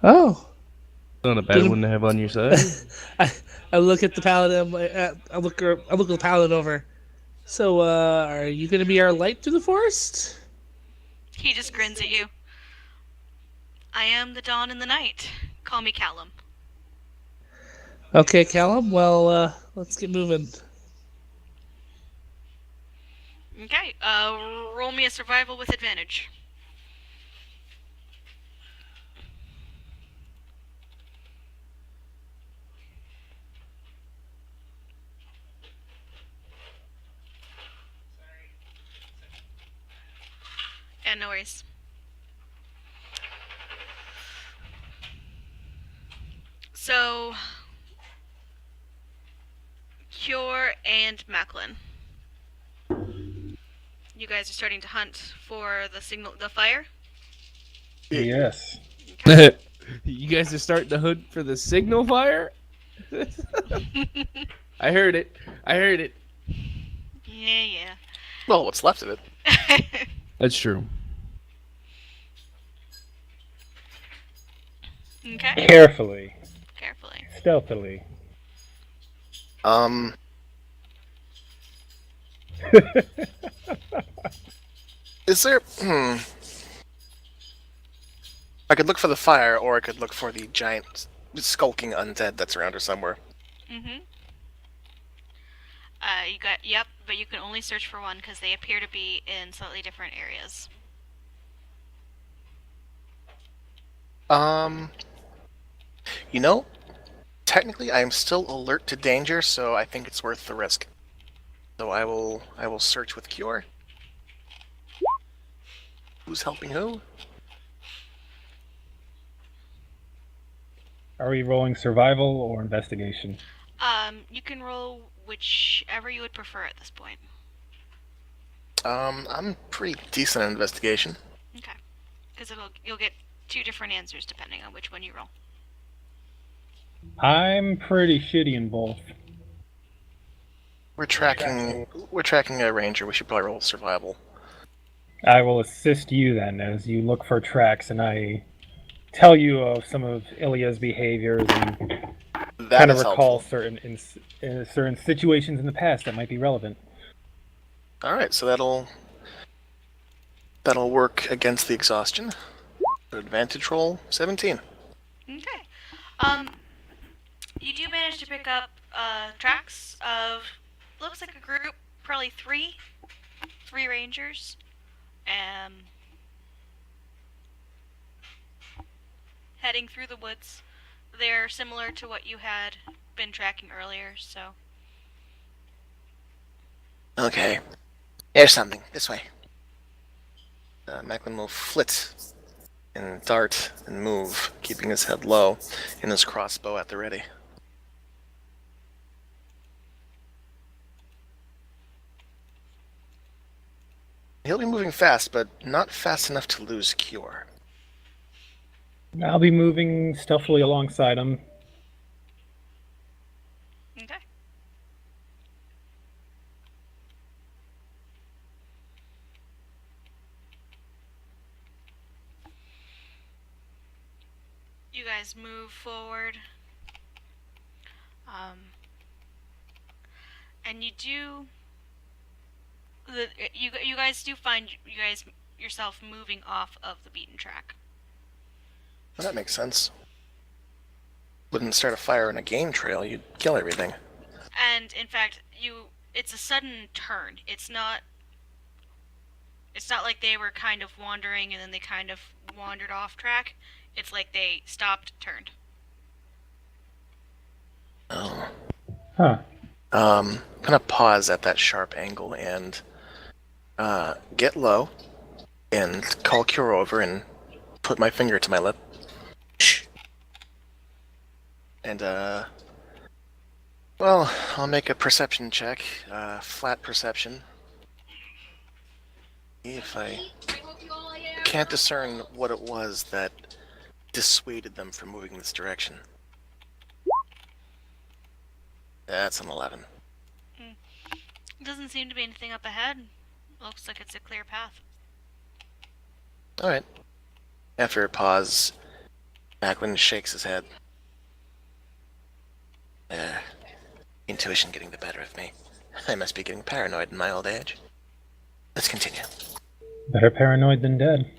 Oh, Not a bad one to have on your side. I look at the paladin. I'm like, I look the paladin over. So, are you gonna be our light through the forest? He just grins at you. I am the dawn and the night. Call me Callum. Okay, Callum. Well, let's get moving. Okay. Roll me a survival with advantage. Yeah, no worries. So, Cure and Macklin. You guys are starting to hunt for the fire? yes. You guys are starting to hunt for the signal fire? I heard it. Yeah. Well, what's left of it. That's true. Okay. Carefully, Carefully. stealthily. Is there? I could look for the fire, or I could look for the giant skulking undead that's around her somewhere. Mm-hmm. Yep, but you can only search for one because they appear to be in slightly different areas. You know, technically I am still alert to danger, so I think it's worth the risk. So I will search with Cure. Who's helping who? Are we rolling survival or investigation? You can roll whichever you would prefer at this point. I'm pretty decent at investigation. Okay. Because you'll get two different answers depending on which one you roll. I'm pretty shitty in both. We're tracking a ranger. We should probably roll survival. I will assist you then as you look for tracks, and I tell you of some of Ilya's behaviors and That kind of is recall helpful. certain situations in the past that might be relevant. All right, so that'll work against the exhaustion. Advantage roll 17. Okay. You do manage to pick up tracks of looks like a group, probably three rangers, heading through the woods. They're similar to what you had been tracking earlier, so. Okay. Here's something. This way. Macklin will flit and dart and move, keeping his head low and his crossbow at the ready. He'll be moving fast, but not fast enough to lose Cure. I'll be moving stealthily alongside him. Okay. You guys move forward. And you do. You guys do find yourself moving off of the beaten track. Well, that makes sense. Wouldn't start a fire in a game trail, you'd kill everything. And in fact, it's a sudden turn. It's not like they were kind of wandering and then they kind of wandered off track. It's like they stopped, turned. Oh. Huh. I'm gonna pause at that sharp angle and get low and call Cure over and put my finger to my lip. Shh. And well, I'll make a perception check, flat perception. See if I can't discern what it was that dissuaded them from moving this direction. That's an 11. Doesn't seem to be anything up ahead. Looks like it's a clear path. Alright. After a pause, Macklin shakes his head. Intuition getting the better of me. I must be getting paranoid in my old age. Let's continue. Better paranoid than dead.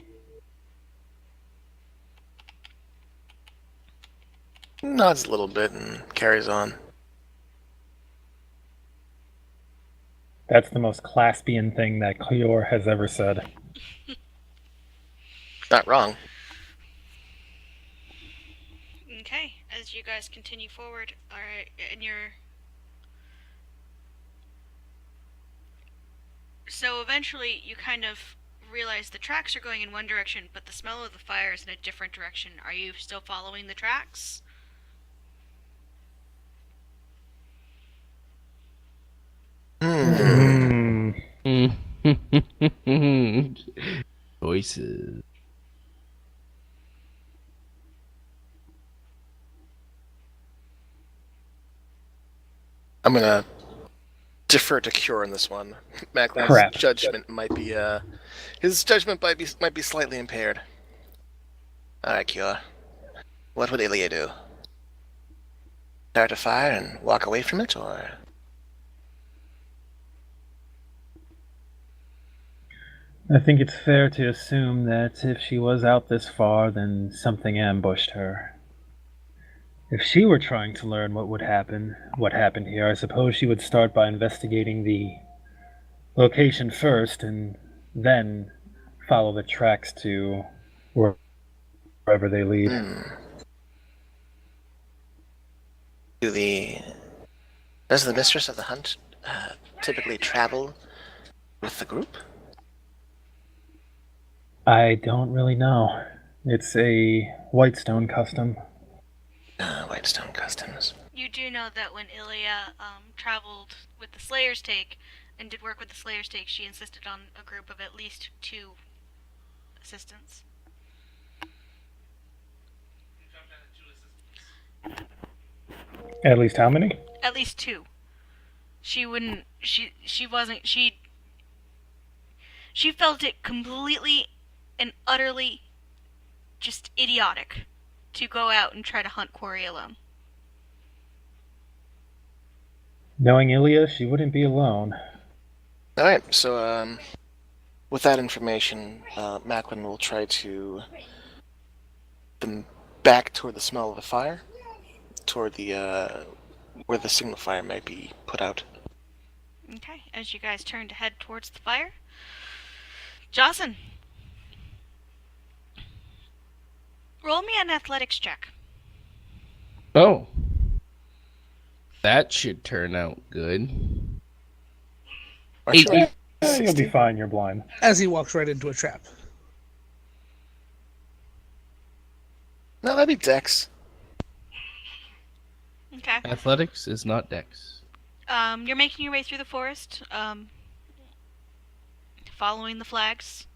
Nods a little bit and carries on. That's the most Claspian thing that Cleor has ever said. Not wrong. Okay, as you guys continue forward, alright, and so eventually you kind of realize the tracks are going in one direction, but the smell of the fire is in a different direction. Are you still following the tracks? Voices. I'm gonna defer to Cure on this one. Macklin's Crap. judgment might be might be slightly impaired. Alright, Cure. What would Ilya do? Start a fire and walk away from it, or I think it's fair to assume that if she was out this far, then something ambushed her. If she were trying to learn what happened here, I suppose she would start by investigating the location first and then follow the tracks to wherever they lead. Does the mistress of the hunt typically travel with the group? I don't really know. It's a Whitestone custom. Whitestone Customs. You do know that when Ilya traveled with the Slayer's Take and did work with the Slayer's Take, she insisted on a group of at least 2 assistants. You jumped down to 2 assistants. At least how many? At least 2. She wouldn't. She wasn't. She felt it completely and utterly just idiotic to go out and try to hunt quarry alone. Knowing Ilya, she wouldn't be alone. Alright, so with that information, Macklin will try to them back toward the smell of the fire, toward the where the signal fire might be put out. Okay, as you guys turn to head towards the fire, Jocelyn, roll me an athletics check. Oh. That should turn out good. Aren't you Eight. at You'll be fine, you're blind. As he walks right into a trap. No, that'd be Dex. Okay. Athletics is not dex. You're making your way through the forest, following the flags.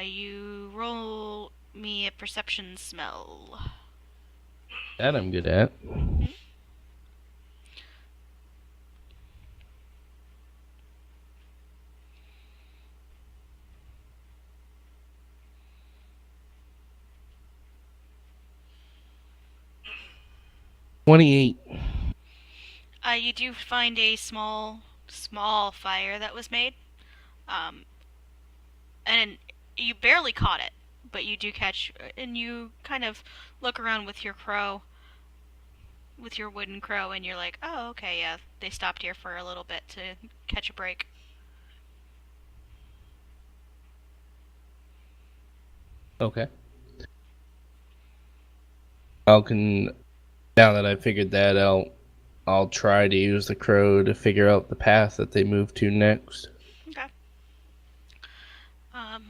You roll me a perception smell. That I'm good at. $28. You do find a small fire that was made. And you barely caught it, but you do catch, and you kind of look around with your crow, with your wooden crow, and you're like, oh, okay, yeah, they stopped here for a little bit to catch a break. Okay. Now that I figured that out, I'll try to use the crow to figure out the path that they move to next. Okay.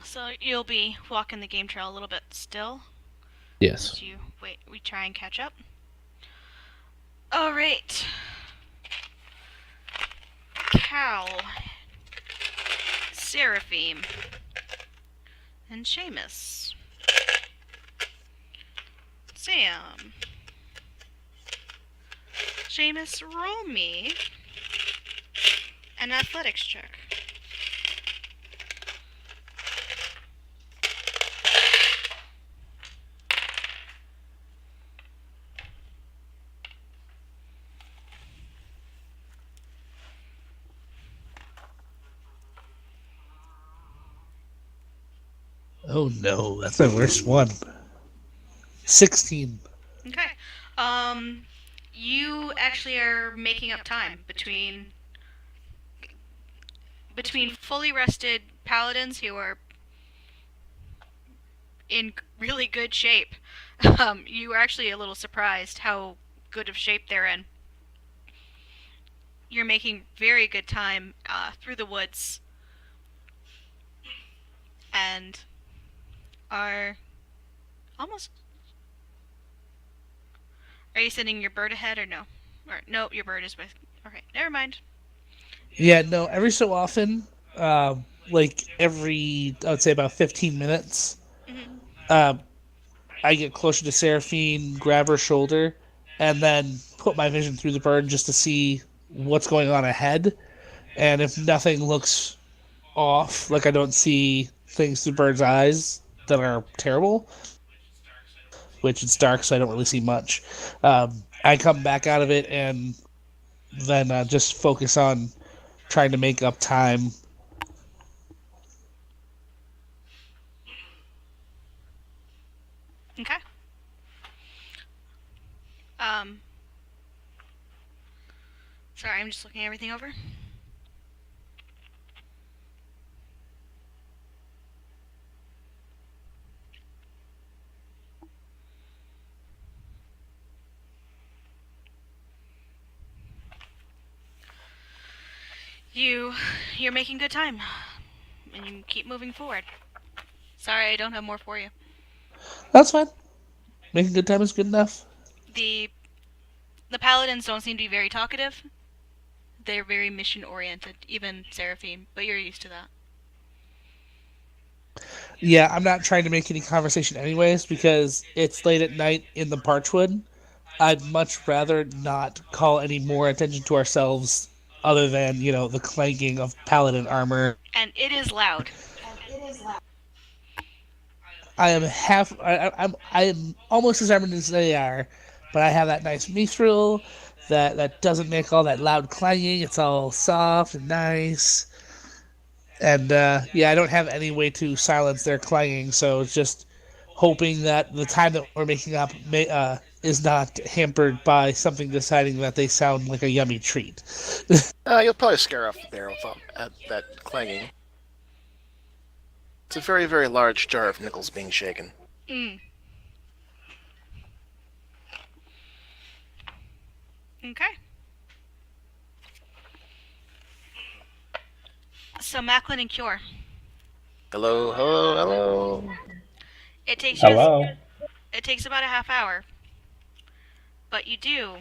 So you'll be walking the game trail a little bit still. Yes. As you wait, we try and catch up. All right. Cal, Seraphim, and Seamus. Sam. Seamus, roll me an athletics check. Oh no, that's my worst one. 16. Okay. You actually are making up time between fully rested paladins who are in really good shape. You were actually a little surprised how good of shape they're in. You're making very good time through the woods and are almost... Are you sending your bird ahead or no? Or no, your bird is with... Okay, never mind. Yeah, no, every so often, like every, I would say about 15 minutes, I get closer to Seraphine, grab her shoulder, and then put my vision through the bird just to see what's going on ahead. And if nothing looks off, like I don't see things through bird's eyes that are terrible, which it's dark, so I don't really see much, I come back out of it and then just focus on trying to make up time Okay. Um. Sorry, I'm just looking everything over. You're making good time, and you keep moving forward. Sorry, I don't have more for you. That's fine. Making good time is good enough. The paladins don't seem to be very talkative. They're very mission oriented, even Seraphine, but you're used to that. Yeah, I'm not trying to make any conversation anyways because it's late at night in the Parchwood. I'd much rather not call any more attention to ourselves other than, the clanking of paladin armor. And it is loud. I am I'm almost as armored as they are, but I have that nice mithril that doesn't make all that loud clanging. It's all soft and nice. And I don't have any way to silence their clanging, so it's just hoping that the time that we're making up is not hampered by something deciding that they sound like a yummy treat. You'll probably scare off the bear at that clanging. It's a very, very large jar of nickels being shaken. Okay. So Macklin and Cure. Hello, hello, hello. It takes Hello. It takes about a half hour, but you do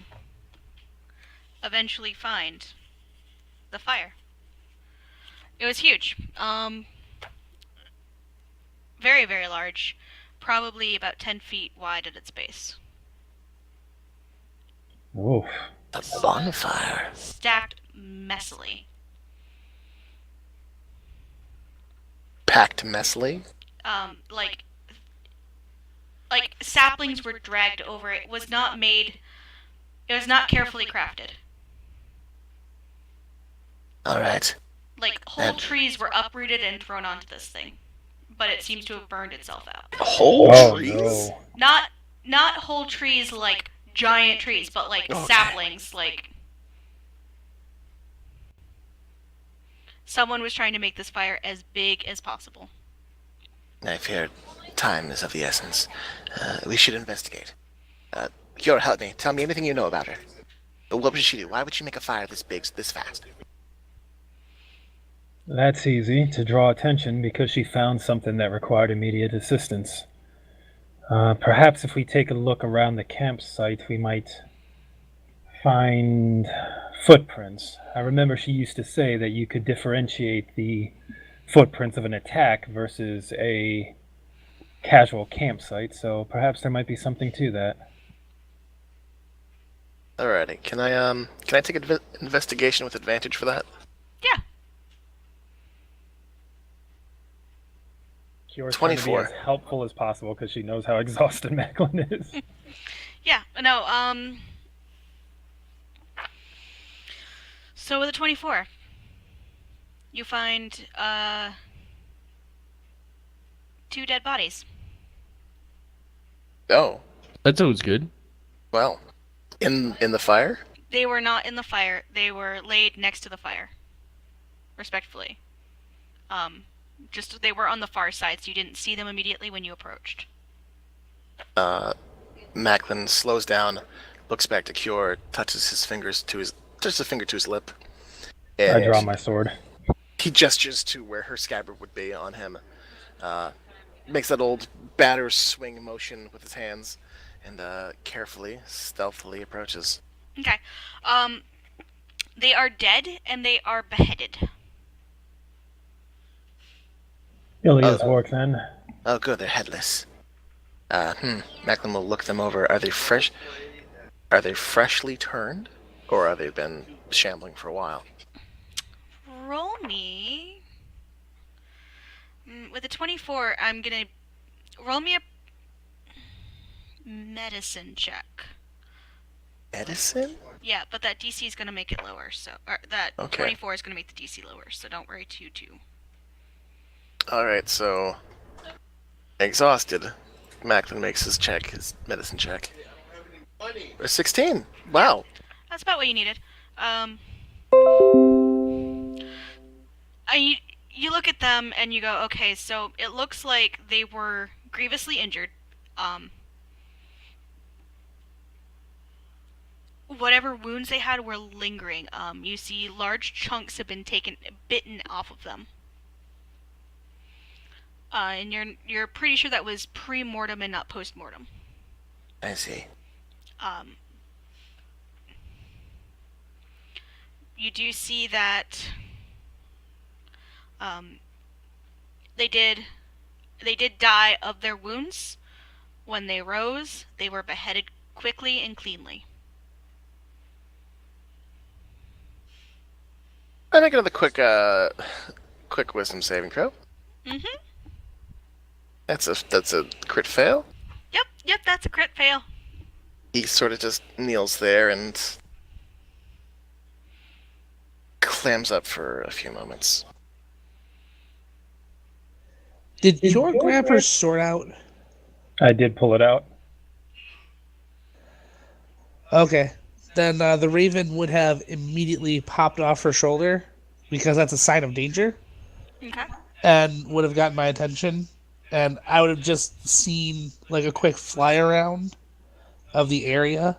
eventually find the fire. It was huge. Very, very large. Probably about 10 feet wide at its base. Oof. A bonfire. Stacked messily. Packed messily. Like saplings were dragged over it. It was not carefully crafted. Alright. Like whole trees were uprooted and thrown onto this thing. But it seems to have burned itself out. Whole Oh trees? no. Not whole trees like giant trees, but like Okay. saplings, like someone was trying to make this fire as big as possible. I fear time is of the essence. We should investigate. Cure, help me. Tell me anything you know about her. What would she do? Why would she make a fire this big, this fast? That's easy, to draw attention because she found something that required immediate assistance. Perhaps if we take a look around the campsite, we might find footprints. I remember she used to say that you could differentiate the footprints of an attack versus a casual campsite, so perhaps there might be something to that. Alrighty. Can I take investigation with advantage for that? Yeah. Kiyora's trying to be 24. as helpful as possible because she knows how exhausted Macklin is. Yeah, no, so with a 24, you find, 2 dead bodies. Oh. That sounds good. Well. In the fire? They were not in the fire, they were laid next to the fire. Respectfully. Just, they were on the far side, so you didn't see them immediately when you approached. Macklin slows down, looks back to Cure, touches a finger to his lip. And I draw my sword. he gestures to where her scabbard would be on him. Makes that old batter swing motion with his hands, and carefully, stealthily approaches. Okay. They are dead, and they are beheaded. Ilia's work then. Oh, good, they're headless. Macklin will look them over. Are they fresh? Are they freshly turned, or have they been shambling for a while? Roll me... With a 24, I'm gonna... Roll me a... medicine check. Medicine? Yeah, but that DC is gonna make it lower, so... Or that Okay. 24 is gonna make the DC lower, so don't worry too. Alright, so... Exhausted. Macklin makes his check, his medicine check. A 16. Wow. That's about what you needed. You look at them and you go, okay, so it looks like they were grievously injured. Whatever wounds they had were lingering. You see large chunks have been bitten off of them. And you're pretty sure that was pre-mortem and not post-mortem. I see. You do see that they did die of their wounds. When they rose, they were beheaded quickly and cleanly. I make another quick wisdom saving throw. Mhm. That's a crit fail. Yep, that's a crit fail. He sort of just kneels there and clams up for a few moments. Did your grab her sword out? I did pull it out. Okay. Then the raven would have immediately popped off her shoulder because that's a sign of danger Okay. and would have gotten my attention. And I would have just seen like a quick fly around of the area.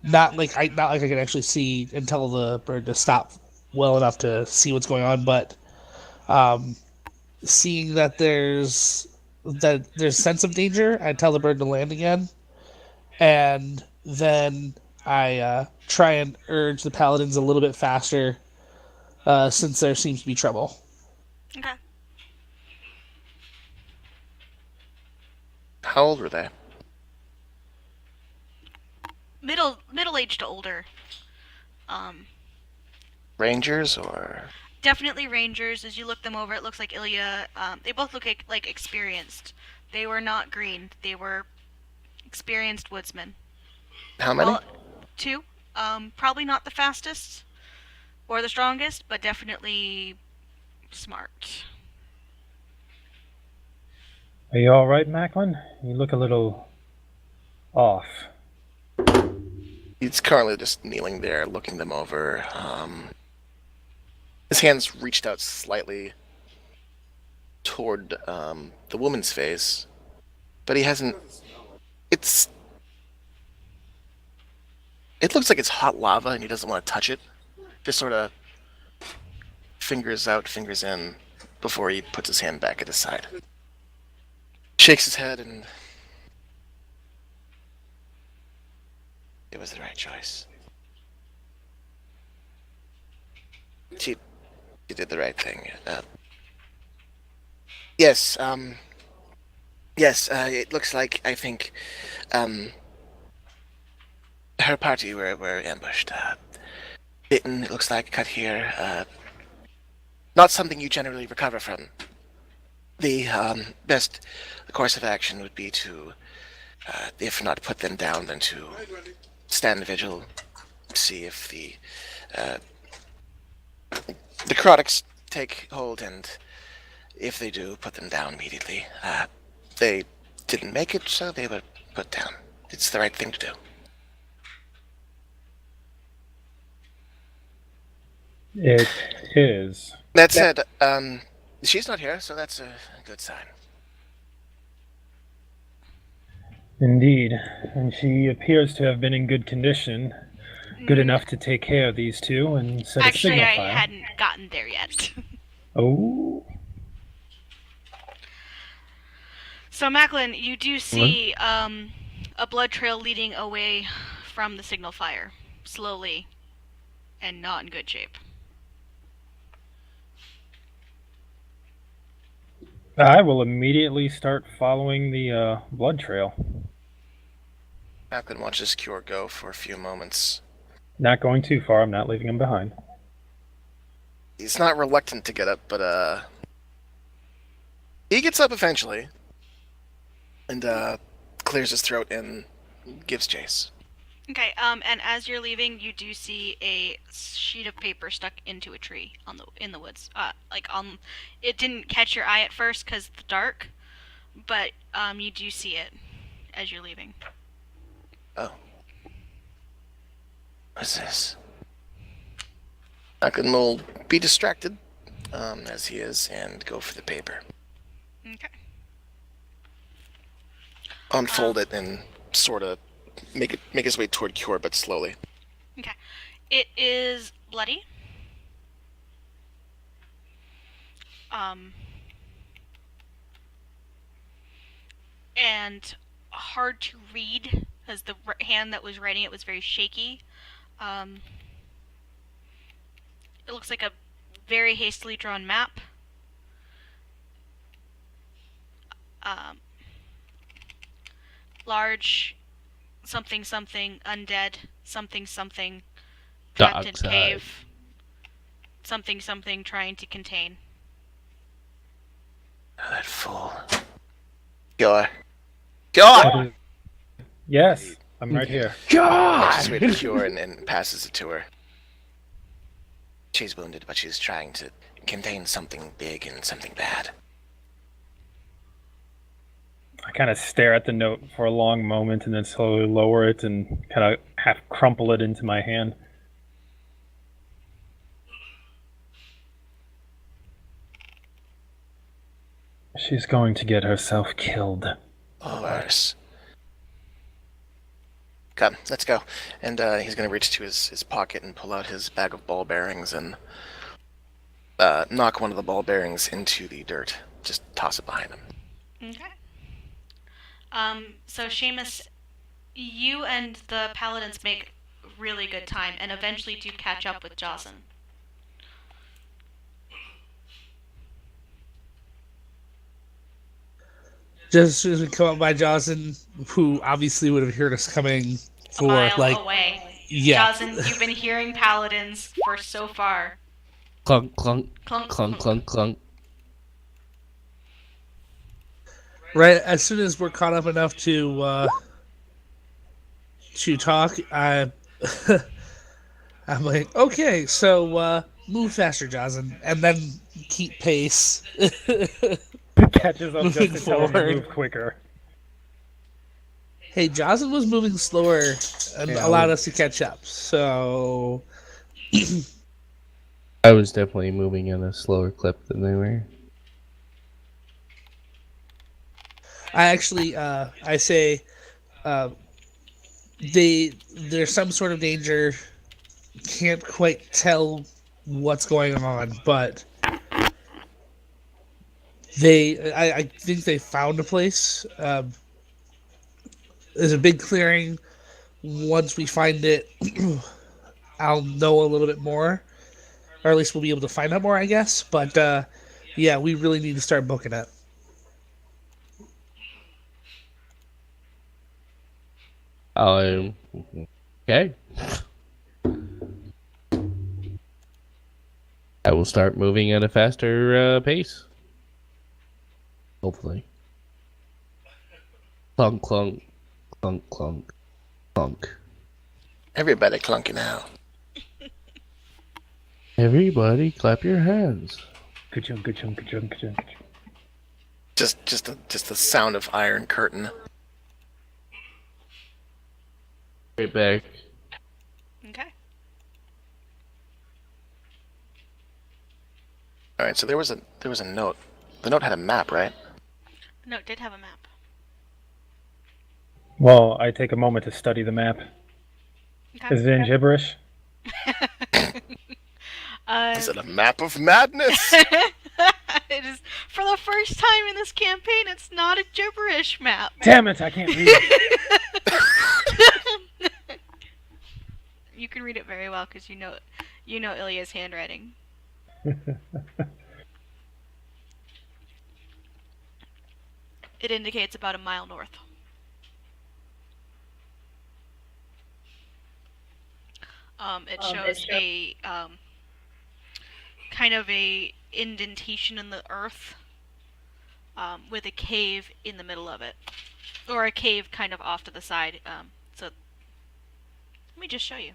Not like I could actually see and tell the bird to stop well enough to see what's going on, but seeing that there's sense of danger, I'd tell the bird to land again. And then I try and urge the paladins a little bit faster since there seems to be trouble. Okay. How old were they? Middle-aged to older. Rangers or? Definitely rangers. As you look them over, it looks like Ilya. They both look like experienced. They were not green. They were experienced woodsmen. How many? Well, 2. Probably not the fastest or the strongest, but definitely smart. Are you all right, Macklin? You look a little off. He's currently just kneeling there, looking them over. His hands reached out slightly toward the woman's face, but he hasn't. It looks like it's hot lava, and he doesn't want to touch it. Just sort of fingers out, fingers in, before he puts his hand back at his side. Shakes his head, and it was the right choice. She did the right thing. Yes, it looks like, I think, her party were ambushed. Bitten, it looks like, cut here. Not something you generally recover from. The best course of action would be to, if not put them down, then to stand vigil, see if the necrotics take hold, and if they do, put them down immediately. They didn't make it, so they were put down. It's the right thing to do. It is. That said, she's not here, so that's a good sign. Indeed. And she appears to have been in good condition. Good enough to take care of these two and set Actually, a signal I fire. hadn't gotten there yet. Oh. So, Macklin, you do see a blood trail leading away from the signal fire, slowly, and not in good shape. I will immediately start following the blood trail. Macklin watches Cure go for a few moments. Not going too far. I'm not leaving him behind. He's not reluctant to get up, but he gets up eventually and clears his throat and gives chase. Okay, and as you're leaving, you do see a sheet of paper stuck into a tree in the woods. It didn't catch your eye at first because it's dark, but you do see it. as you're leaving. Oh. What's this? Malcolm will be distracted, as he is, and go for the paper. Okay. Unfold it and sort of make his way toward Cure, but slowly. Okay. It is bloody. And hard to read, as the hand that was writing it was very shaky. It looks like a very hastily drawn map. Large something something undead something something trapped in Dark side. cave something something trying to contain. Oh, that fool. Cure. Cure! Yes, I'm right here. Makes his way to Cure and passes it to her. She's wounded, but she's trying to contain something big and something bad. I kind of stare at the note for a long moment and then slowly lower it and kind of half crumple it into my hand. She's going to get herself killed. Or worse. Come, let's go. And he's going to reach to his pocket and pull out his bag of ball bearings and knock one of the ball bearings into the dirt. Just toss it behind him. Okay. So Seamus, you and the paladins make really good time and eventually do catch up with Jocelyn. Just as soon as we come up by Jocelyn, who obviously would have heard us coming A for mile like away. yeah. Jocelyn, you've been hearing paladins for so far. Clunk, clunk, Clunk, clunk, clunk, clunk. Right as soon as we're caught up enough to talk, I'm like, okay, so move faster, Jocelyn, and then keep pace. Catches up Moving just to tell him to forward. move quicker. Hey, Jocelyn was moving slower and Yeah, allowed us to catch up. So I was definitely moving at a slower clip than they were. I actually, I say, there's some sort of danger. Can't quite tell what's going on, but I think they found a place. There's a big clearing. Once we find it, I'll know a little bit more, or at least we'll be able to find out more, I guess. But yeah, we really need to start booking it. Okay. I will start moving at a faster pace. Hopefully. Clunk, clunk, clunk, clunk, clunk. Everybody clunky now. Everybody clap your hands. Ka-chunk, ka-chunk, ka-chunk, ka-chunk. Just the sound of iron curtain. Right back. Okay. All right, so there was a note. The note had a map, right? No, it did have a map. Well, I take a moment to study the map. Okay. Is it in gibberish? Is it a map of madness? It is, for the first time in this campaign, it's not a gibberish map. Damn it, I can't read it. You can read it very well because you know Ilya's handwriting. It indicates about a mile north. It shows a kind of a indentation in the earth with a cave in the middle of it, or a cave kind of off to the side. So let me just show you.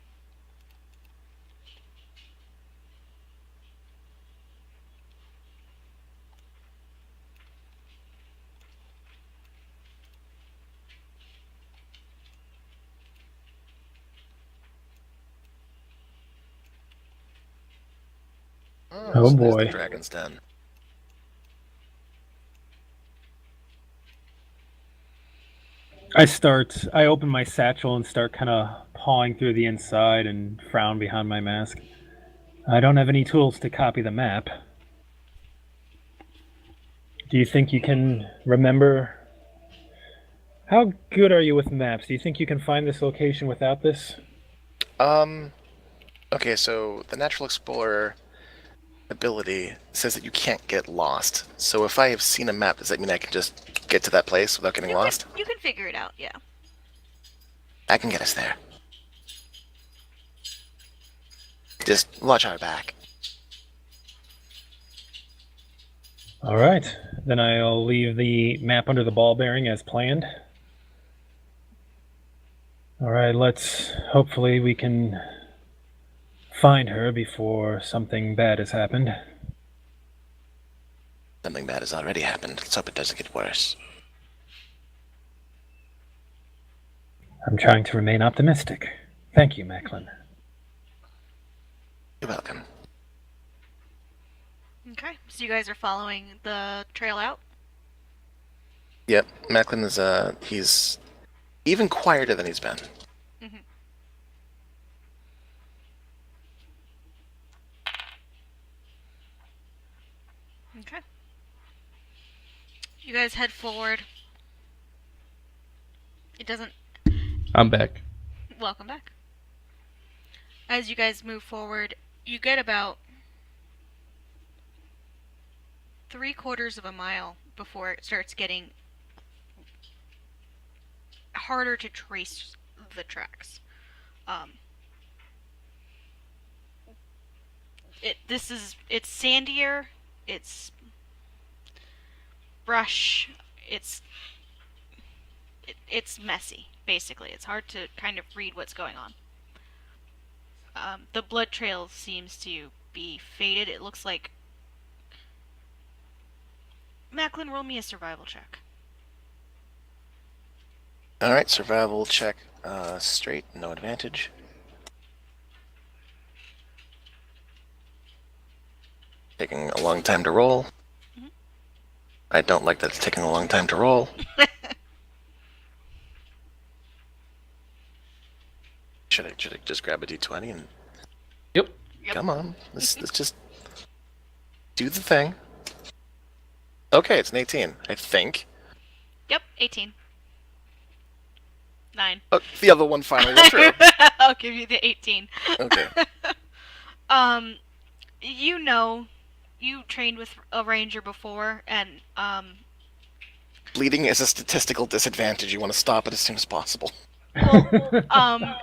Oh, so there's boy. the Dragon's Den. I open my satchel and start kind of pawing through the inside and frown behind my mask. I don't have any tools to copy the map. Do you think you can remember? How good are you with maps? Do you think you can find this location without this? Okay, so the Natural Explorer ability says that you can't get lost. So if I have seen a map, does that mean I can just get to that place without getting lost? You can figure it out, yeah. I can get us there. Just watch our back. All right, then I'll leave the map under the ball bearing as planned. All right, hopefully we can find her before something bad has happened. Something bad has already happened. Let's hope it doesn't get worse. I'm trying to remain optimistic. Thank you, Macklin. You're welcome. Okay, so you guys are following the trail out? Yep, Macklin is, he's even quieter than he's been. Mm-hmm. Okay. You guys head forward. It doesn't... I'm back. Welcome back. As you guys move forward, you get about 3/4 of a mile before it starts getting harder to trace the tracks. It's sandier, it's brush, it's messy, basically. It's hard to kind of read what's going on. The blood trail seems to be faded. It looks like... Macklin, roll me a survival check. Alright, survival check, straight, no advantage. Taking a long time to roll. Mhm. I don't like that it's taking a long time to roll. Should I just grab a d20 and... Yep. Come on, let's just do the thing. Okay, it's an 18, I think. Yep, 18. 9. Oh, the other one finally went through. I'll give you the 18. Okay. You know, you trained with a ranger before, and, Bleeding is a statistical disadvantage. You want to stop it as soon as possible. well,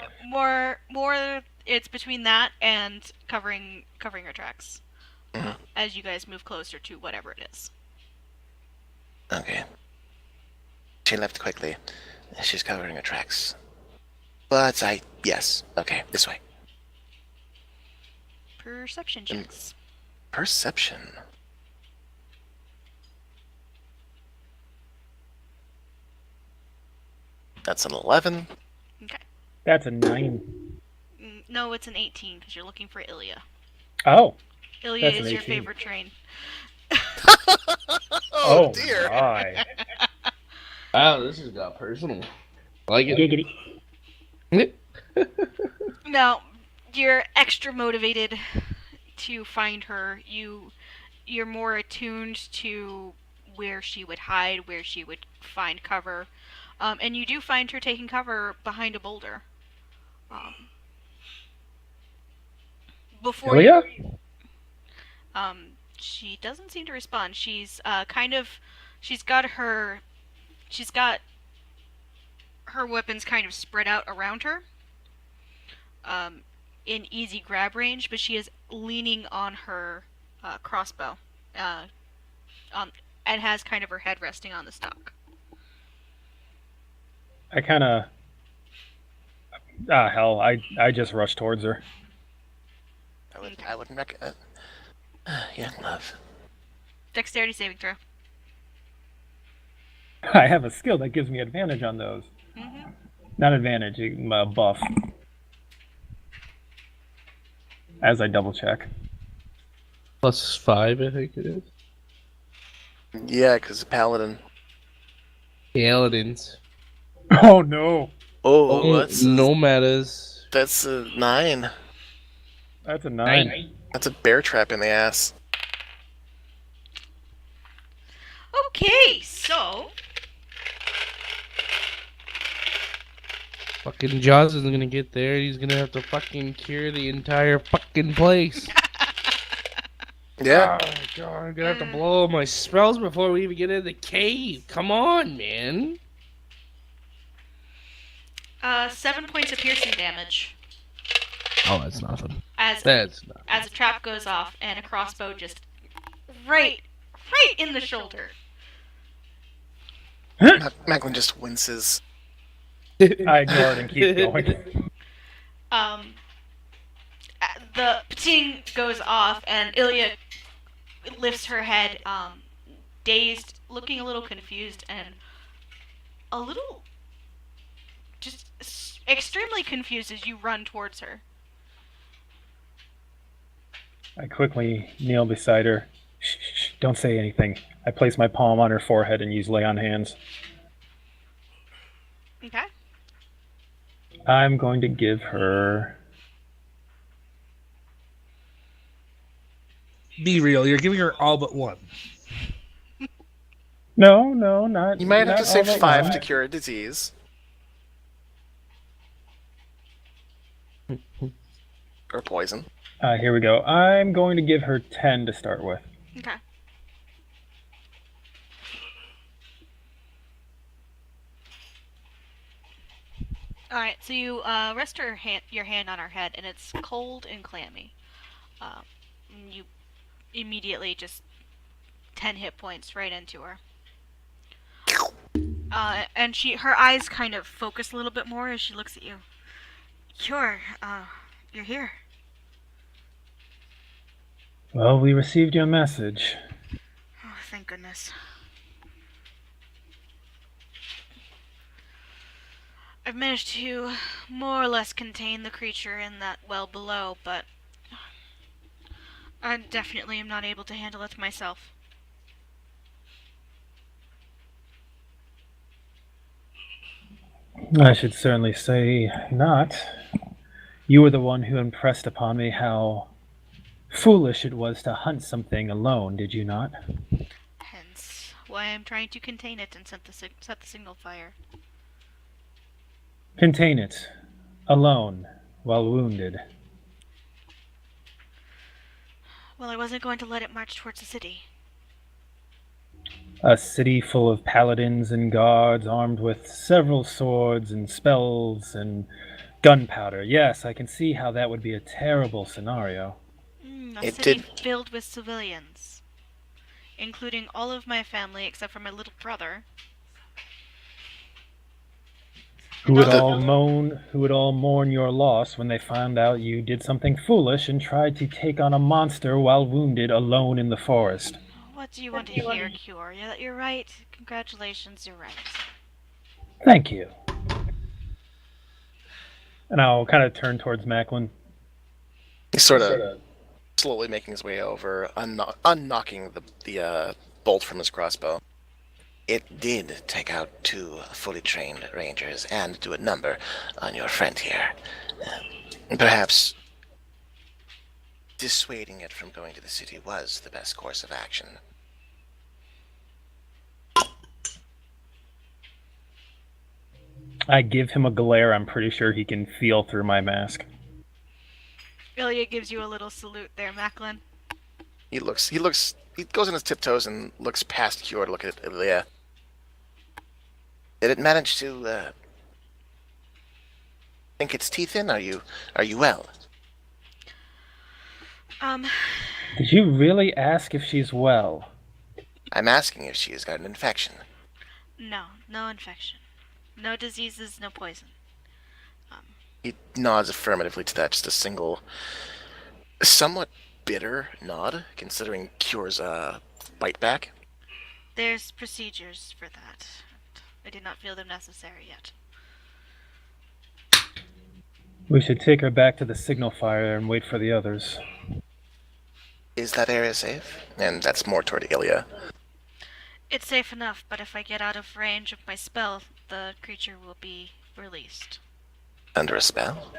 more it's between that and covering your tracks. Mhm. As you guys move closer to whatever it is. Okay. She left quickly. She's covering her tracks. But yes. Okay, this way. Perception checks. Perception. That's an 11. Okay. That's a 9. No, it's an 18 because you're looking for Ilya. Oh. Ilya That's an is your 18. favorite train. Oh, dear. My. Wow, this has got personal. I like it. Giggity. Now, you're extra motivated to find her. You're more attuned to where she would hide, where she would find cover. And you do find her taking cover behind a boulder. Before Ilya? she doesn't seem to respond. She's she's got her weapons kind of spread out around her, in easy grab range, but she is leaning on her crossbow, and has kind of her head resting on the stock. I kind of... hell, I just rushed towards her. I wouldn't recommend... yeah, love. Dexterity saving throw. I have a skill that gives me advantage on those. Mm-hmm. Not advantage, buff. As I double check. +5, I think it is. Yeah, because Paladin. Paladins. Oh no, Oh, that's no matters. that's a 9. that's a 9. That's a bear trap in the ass. Okay, so Fucking Jaws isn't gonna get there. He's gonna have to fucking cure the entire fucking place. Yeah. Oh god, I'm gonna have to blow my spells before we even get into the cave. Come on, man. 7 points of piercing damage Oh, that's nothing. as That's not. as a trap goes off and a crossbow just right in the shoulder. Macklin just winces. I ignore it and keep going. The pating goes off and Ilya lifts her head, dazed, looking a little confused and a little just extremely confused as you run towards her. I quickly kneel beside her. Shh, shh, don't say anything. I place my palm on her forehead and use lay on hands. Okay. I'm going to give her. Be real, you're giving her all but 1. No, not. You might have not to save all at 5 once. to cure a disease. Or poison. Here we go. I'm going to give her 10 to start with. Okay. Alright, so you rest your hand on her head, and it's cold and clammy. You immediately just 10 hit points right into her. And her eyes kind of focus a little bit more as she looks at you. You're here. Well, we received your message. Oh, thank goodness. I've managed to more or less contain the creature in that well below, but I definitely am not able to handle it myself. I should certainly say not. You were the one who impressed upon me how foolish it was to hunt something alone, did you not? Hence why I'm trying to contain it and set the signal fire. Contain it, alone, while wounded. Well, I wasn't going to let it march towards the city. A city full of paladins and guards armed with several swords and spells and gunpowder. Yes, I can see how that would be a terrible scenario. A city filled with civilians, including all of my family except for my little brother. Who would all mourn your loss when they found out you did something foolish and tried to take on a monster while wounded alone in the forest. What do you want to hear, Cure? You're right. Congratulations, you're right. Thank you. And I'll kind of turn towards Macklin. He's sort of slowly making his way over, unknocking the bolt from his crossbow. It did take out 2 fully trained rangers and do a number on your friend here. Perhaps dissuading it from going to the city was the best course of action. I give him a glare I'm pretty sure he can feel through my mask. Ilya gives you a little salute there, Macklin. He goes on his tiptoes and looks past Cure to look at Ilya. Did it manage to sink its teeth in? Are you well? Did you really ask if she's well? I'm asking if she has got an infection. No infection. No diseases, no poison. He nods affirmatively to that, just a single, somewhat bitter nod, considering Cure's bite back. There's procedures for that. I did not feel them necessary yet. We should take her back to the signal fire and wait for the others. Is that area safe? And that's more toward Ilya. It's safe enough, but if I get out of range of my spell, the creature will be released. Under a spell?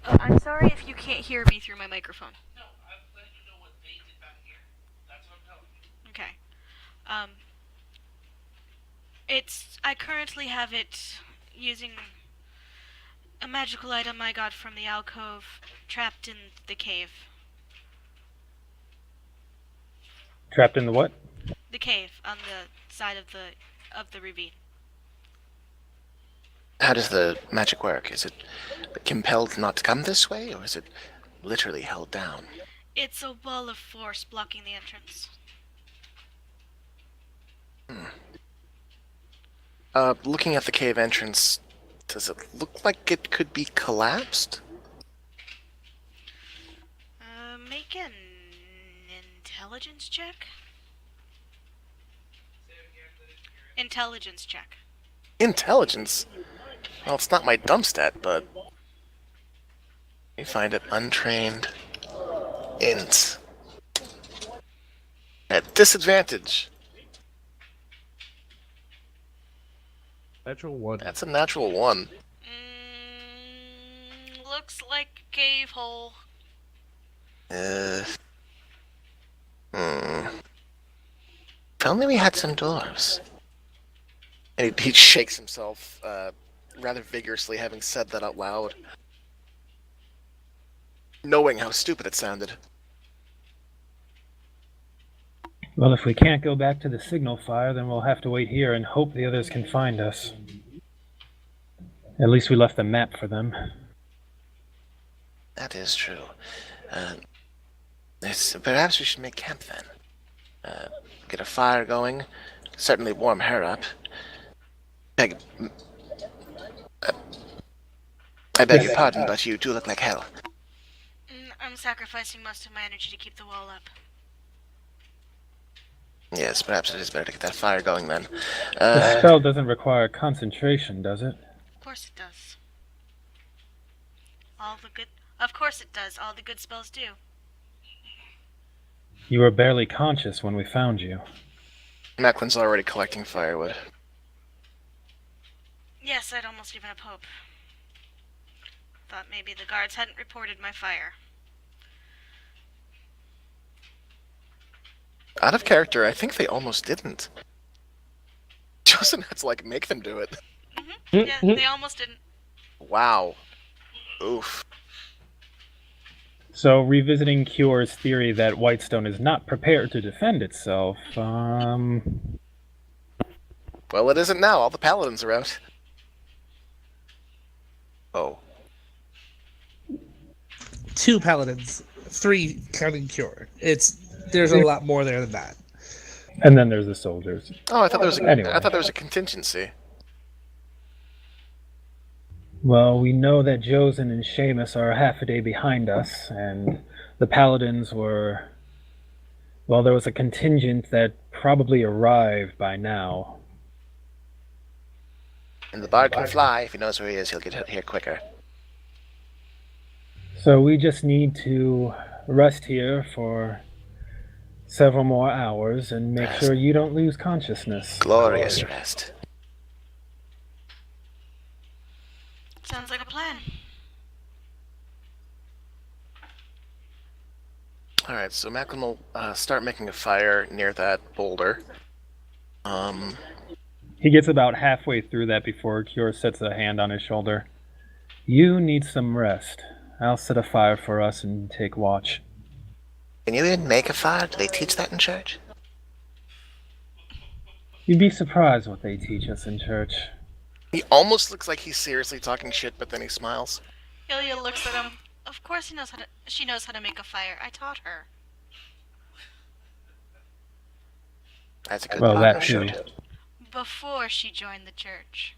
I'm sorry if you can't hear me through my microphone. No, I'm letting you know what they did back here. That's what I'm telling you. Okay. I currently have it using a magical item I got from the alcove trapped in the cave. Trapped in the what? The cave on the side of the ravine. How does the magic work? Is it compelled not to come this way, or is it literally held down? It's a wall of force blocking the entrance. Looking at the cave entrance, does it look like it could be collapsed? Make an intelligence check. Intelligence check. Intelligence? Well, it's not my dump stat, but... You find it untrained. Int. At disadvantage. Natural 1. That's a natural 1. Looks like a cave hole. If only we had some dwarves. And he shakes himself rather vigorously, having said that out loud. Knowing how stupid it sounded. Well, if we can't go back to the signal fire, then we'll have to wait here and hope the others can find us. At least we left a map for them. That is true. Perhaps we should make camp then. Get a fire going. Certainly warm her up. I beg your pardon, but you do look like hell. I'm sacrificing most of my energy to keep the wall up. Yes, perhaps it is better to get that fire going then. The spell doesn't require concentration, does it? Of course it does. Of course it does. All the good spells do. You were barely conscious when we found you. Macklin's already collecting firewood. Yes, I'd almost given up hope. Thought maybe the guards hadn't reported my fire. Out of character, I think they almost didn't. Justin had to, like, make them do it. Yeah, they almost didn't. Wow. Oof. So, revisiting Cure's theory that Whitestone is not prepared to defend itself, Well, it isn't now. All the paladins are out. Oh, 2 paladins, 3 counting Cure. There's a lot more there than that. and then there's the soldiers. Oh, I thought there was Anyway. I thought there was a contingency. Well, we know that Josen and Seamus are half a day behind us, and the paladins were... Well, there was a contingent that probably arrived by now. and the bard can fly. If he knows where he is, he'll get here quicker. So we just need to rest here for several more hours and make sure you don't lose consciousness. Glorious rest. Sounds like a plan. Alright, so Macklin will start making a fire near that boulder. He gets about halfway through that before Cure sets a hand on his shoulder. You need some rest. I'll set a fire for us and take watch. Can you even make a fire? Do they teach that in church? You'd be surprised what they teach us in church. He almost looks like he's seriously talking shit, but then he smiles. Ilya looks at him. Of course she knows how to make a fire. I taught her. That's a good Well, that partnership. too. Before she joined the church.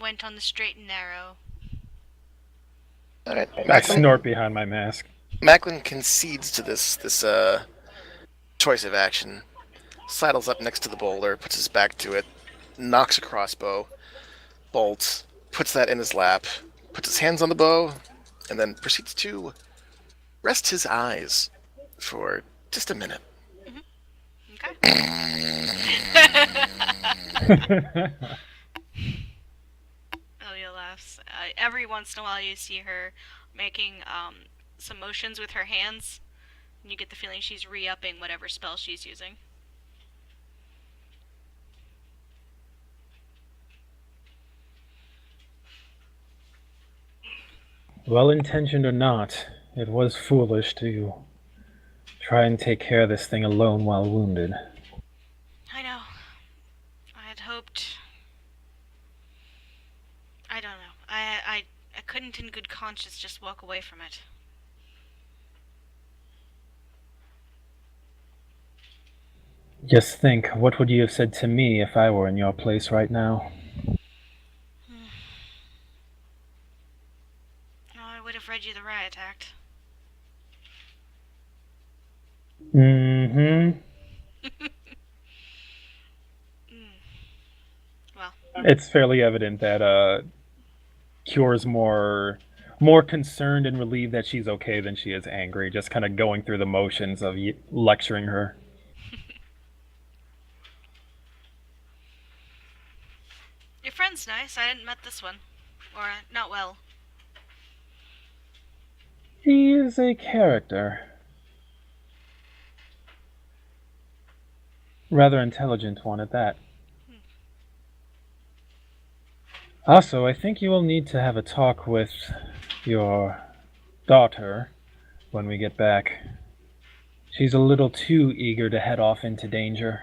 Went on the straight and narrow. Alright, I snort behind my mask. Macklin concedes to this choice of action, sidles up next to the boulder, puts his back to it, knocks a crossbow, bolts, puts that in his lap, puts his hands on the bow, and then proceeds to rest his eyes for just a minute. Okay. Elia laughs. Every once in a while, you see her making some motions with her hands, and you get the feeling she's re-upping whatever spell she's using. Well-intentioned or not, it was foolish to try and take care of this thing alone while wounded. I know. I had hoped. I don't know. I couldn't in good conscience just walk away from it. Just think, what would you have said to me if I were in your place right now? Oh, I would have read you the riot act. Mm-hmm. Well, It's fairly evident that Cure's more concerned and relieved that she's okay than she is angry, just kind of going through the motions of lecturing her. your friend's nice. I hadn't met this one. Or, not well. He is a character. Rather intelligent one at that. Also, I think you will need to have a talk with your daughter when we get back. She's a little too eager to head off into danger.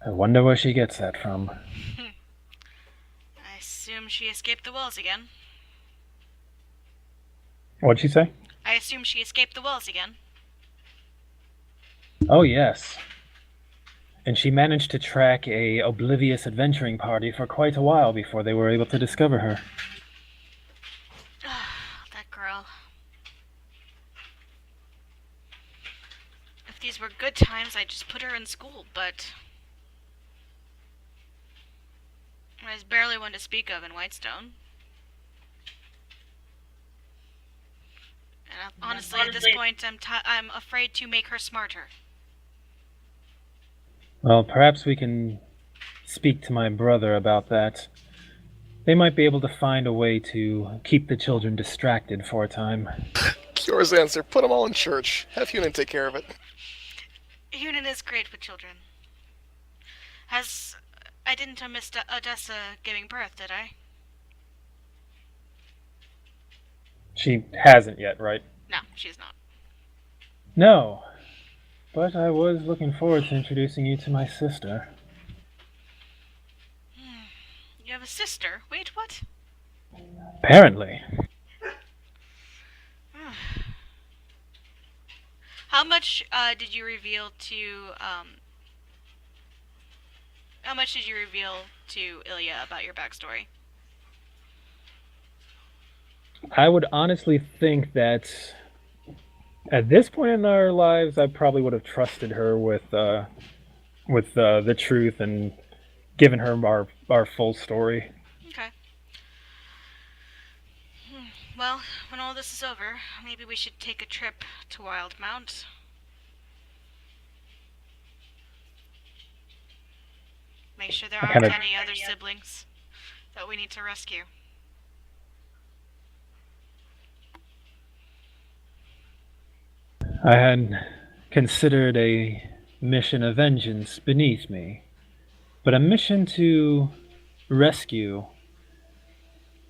I wonder where she gets that from. I assume she escaped the walls again. What'd she say? I assume she escaped the walls again. Oh, yes. And she managed to track a oblivious adventuring party for quite a while before they were able to discover her. That girl. If these were good times, I'd just put her in school, but there's barely one to speak of in Whitestone. And honestly, at this point, I'm afraid to make her smarter. Well, perhaps we can speak to my brother about that. They might be able to find a way to keep the children distracted for a time. Kior's answer, put them all in church. Have Hunan take care of it. Hunan is great with children. I didn't miss Odessa giving birth, did I? She hasn't yet, right? No, she's not. No. But I was looking forward to introducing you to my sister. You have a sister? Wait, what? Apparently. How much did you reveal to Ilya about your backstory? I would honestly think that at this point in our lives, I probably would have trusted her with the truth and given her our full story. Okay. Well, when all this is over, maybe we should take a trip to Wildmount. Make sure there aren't any other siblings that we need to rescue. I had considered a mission of vengeance beneath me, but a mission to rescue,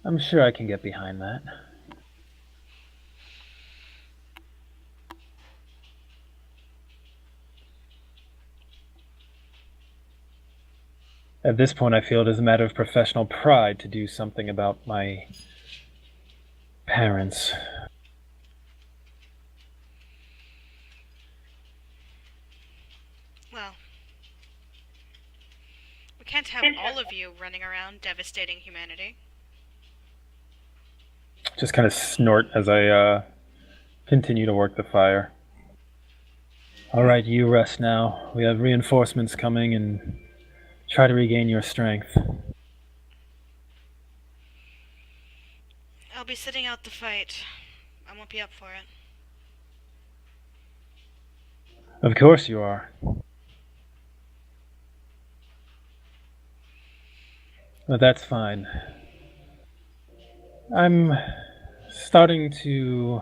I'm sure I can get behind that. At this point, I feel it is a matter of professional pride to do something about my parents. Well, we can't have all of you running around devastating humanity. Just kind of snort as I continue to work the fire. All right, you rest now. We have reinforcements coming, and try to regain your strength. I'll be sitting out the fight. I won't be up for it. Of course you are. But that's fine. I'm starting to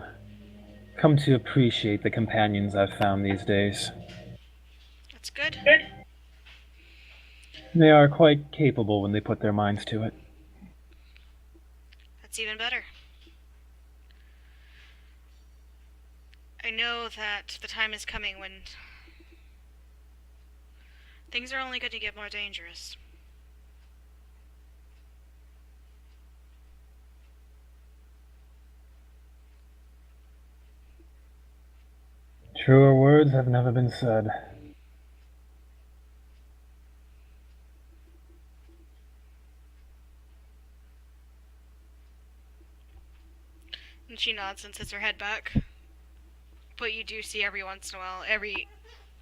come to appreciate the companions I've found these days. That's good. They are quite capable when they put their minds to it. That's even better. I know that the time is coming when things are only going to get more dangerous. Truer words have never been said. And she nods and sits her head back. But you do see every once in a while,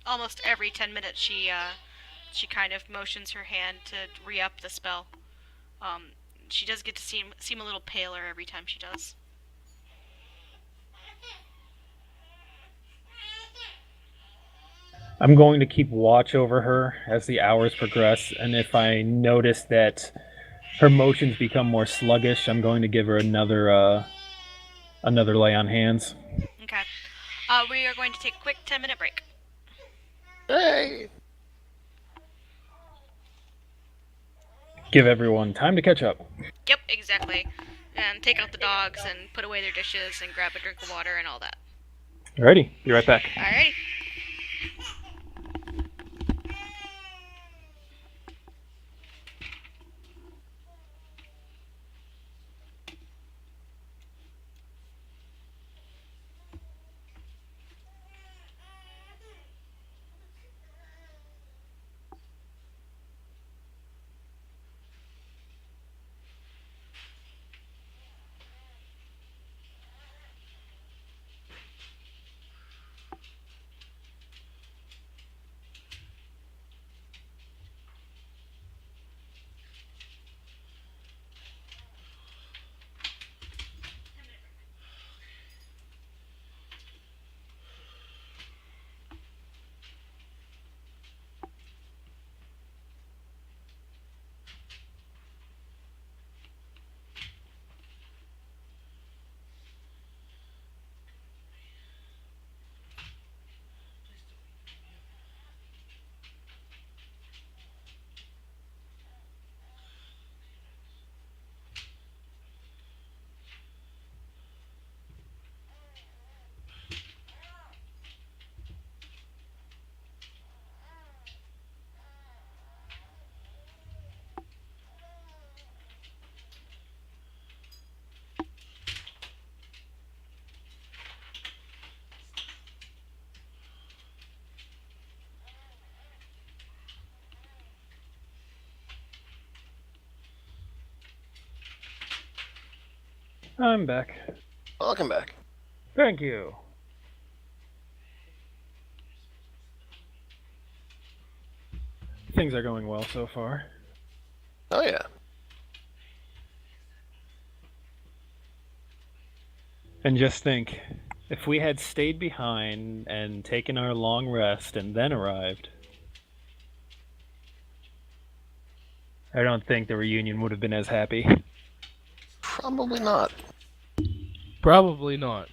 almost every 10 minutes, she kind of motions her hand to re-up the spell. She does get to seem a little paler every time she does. I'm going to keep watch over her as the hours progress, and if I notice that her motions become more sluggish, I'm going to give her another lay on hands. Okay. We are going to take a quick 10-minute break. Hey! Give everyone time to catch up. Yep, exactly. And take out the dogs and put away their dishes and grab a drink of water and all that. Alrighty, be right back. Alrighty. I'm back. Welcome back. Thank you. Things are going well so far. Oh yeah. And just think, if we had stayed behind and taken our long rest and then arrived, I don't think the reunion would have been as happy. Probably not. Probably not.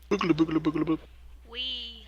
Boogly boogly boogly boog. We.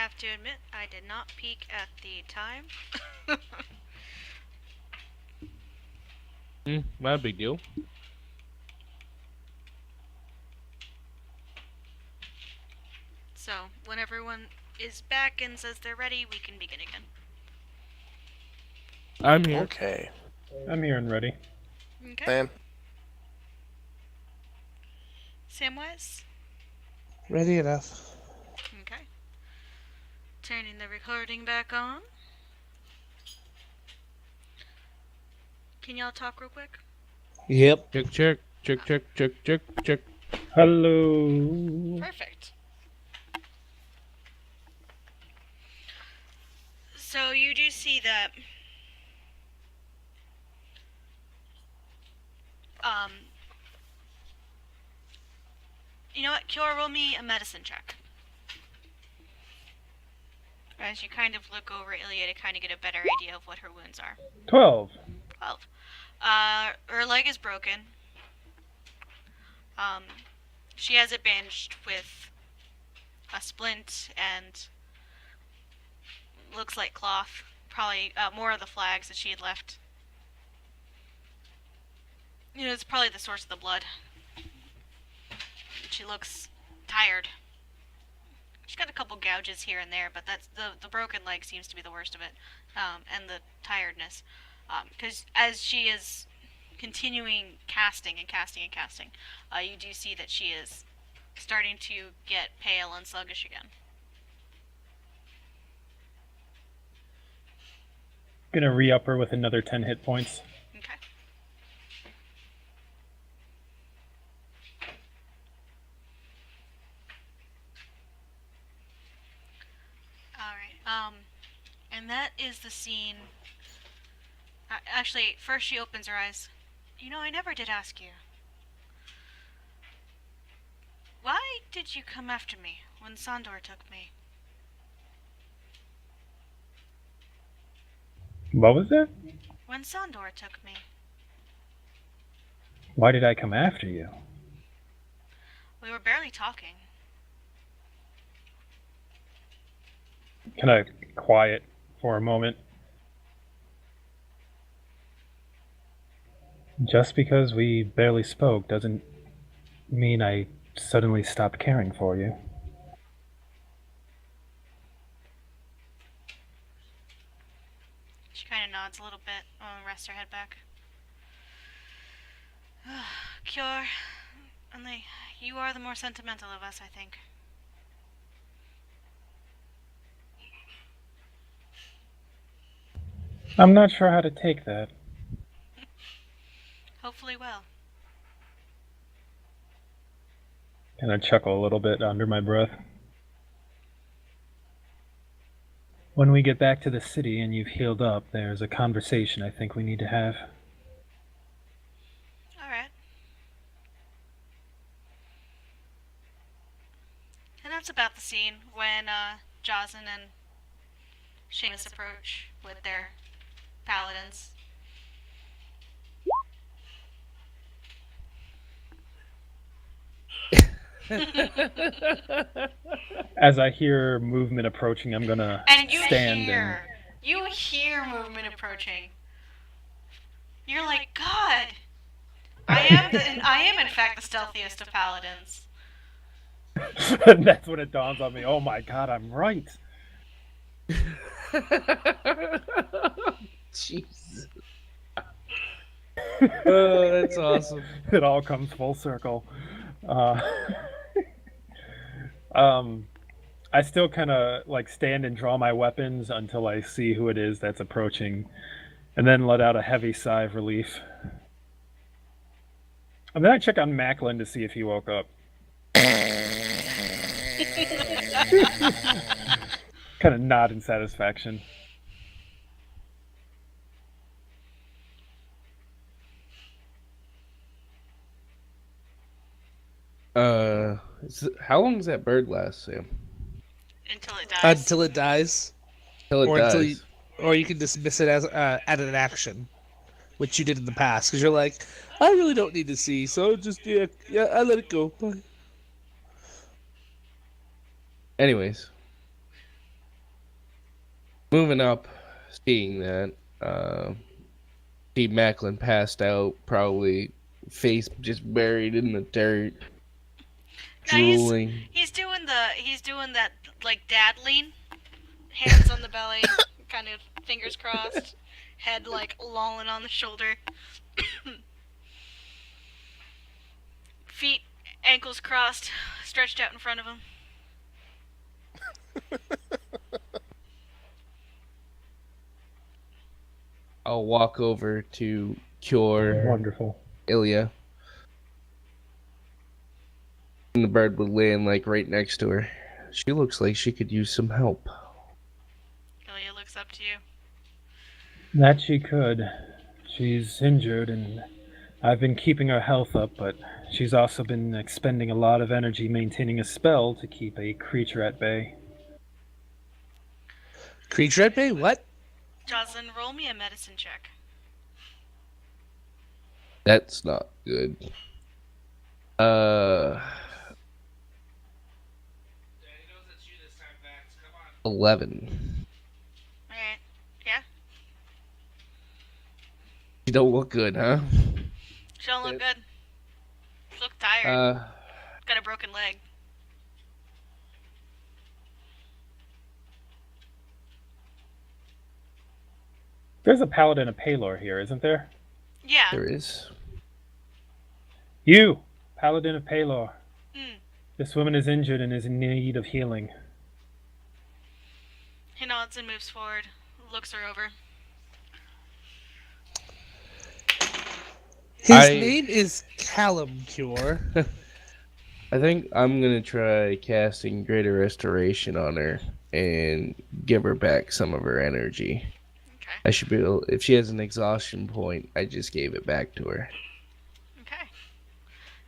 have to admit, I did not peek at the time. Not a big deal. So, when everyone is back and says they're ready, we can begin again. I'm here. Okay. I'm here and ready. Okay. Sam? Samwise? Ready enough. Okay. Turning the recording back on. Can y'all talk real quick? Yep. Check. Hello. Perfect. So you do see that you know what? Kiora, roll me a medicine check. As you kind of look over Ilya to kind of get a better idea of what her wounds are. 12. 12. Her leg is broken. She has it bandaged with a splint and looks like cloth. Probably more of the flags that she had left. You know, it's probably the source of the blood. She looks tired. She's got a couple gouges here and there, but that's the broken leg seems to be the worst of it, and the tiredness. Because as she is continuing casting, you do see that she is starting to get pale and sluggish again. Gonna re-up her with another 10 hit points. Okay. Alright, and that is the scene. Actually, first she opens her eyes. You know, I never did ask you. Why did you come after me when Sandor took me? What was that? When Sandor took me. Why did I come after you? We were barely talking. Can I quiet for a moment? Just because we barely spoke doesn't mean I suddenly stopped caring for you. She kind of nods a little bit and rests her head back. Cure, only you are the more sentimental of us, I think. I'm not sure how to take that. Hopefully well. And I chuckle a little bit under my breath. When we get back to the city and you've healed up, there's a conversation I think we need to have. Alright. And that's about the scene when Jazin and Seamus approach with their paladins. As I hear movement approaching, I'm gonna And you stand hear movement approaching. You're like, God, I am in fact the stealthiest of paladins. and that's when it dawns on me. Oh my god, I'm right. Jeez. Oh, that's awesome. It all comes full circle. I still kind of like stand and draw my weapons until I see who it is that's approaching, and then let out a heavy sigh of relief. And then I check on Macklin to see if he woke up. Kind of nod in satisfaction. How long does that bird last, Sam? Until it dies. Until it dies. Till it Or dies. until you, or you can dismiss it as at an action, which you did in the past, because you're like, I really don't need to see, so just yeah, I let it go. Bye. Anyways, Moving up, seeing that, see Macklin passed out, probably face just buried in the dirt, No, he's- drooling. He's doing that like dad lean, hands on the belly, kind of fingers crossed, head like lolling on the shoulder, feet, ankles crossed, stretched out in front of him. I'll walk over to cure Wonderful. Ilya. And the bird would land like right next to her. She looks like she could use some help. Ilya looks up to you. That she could. She's injured, and I've been keeping her health up, but she's also been expending a lot of energy maintaining a spell to keep a creature at bay. Creature at bay? What? Jocelyn, roll me a medicine check. That's not good. Daddy knows it's you this time, Vax. Come on. 11. Alright. Yeah? You don't look good, huh? She don't look good. You look tired. Got a broken leg. There's a paladin of Palor here, isn't there? Yeah. There is. You, paladin of Palor. Mm. This woman is injured and is in need of healing. He nods and moves forward. Looks her over. His name is Callum Cure. I think I'm gonna try casting Greater Restoration on her and give her back some of her energy. Okay. I should be able, if she has an exhaustion point, I just gave it back to her. Okay.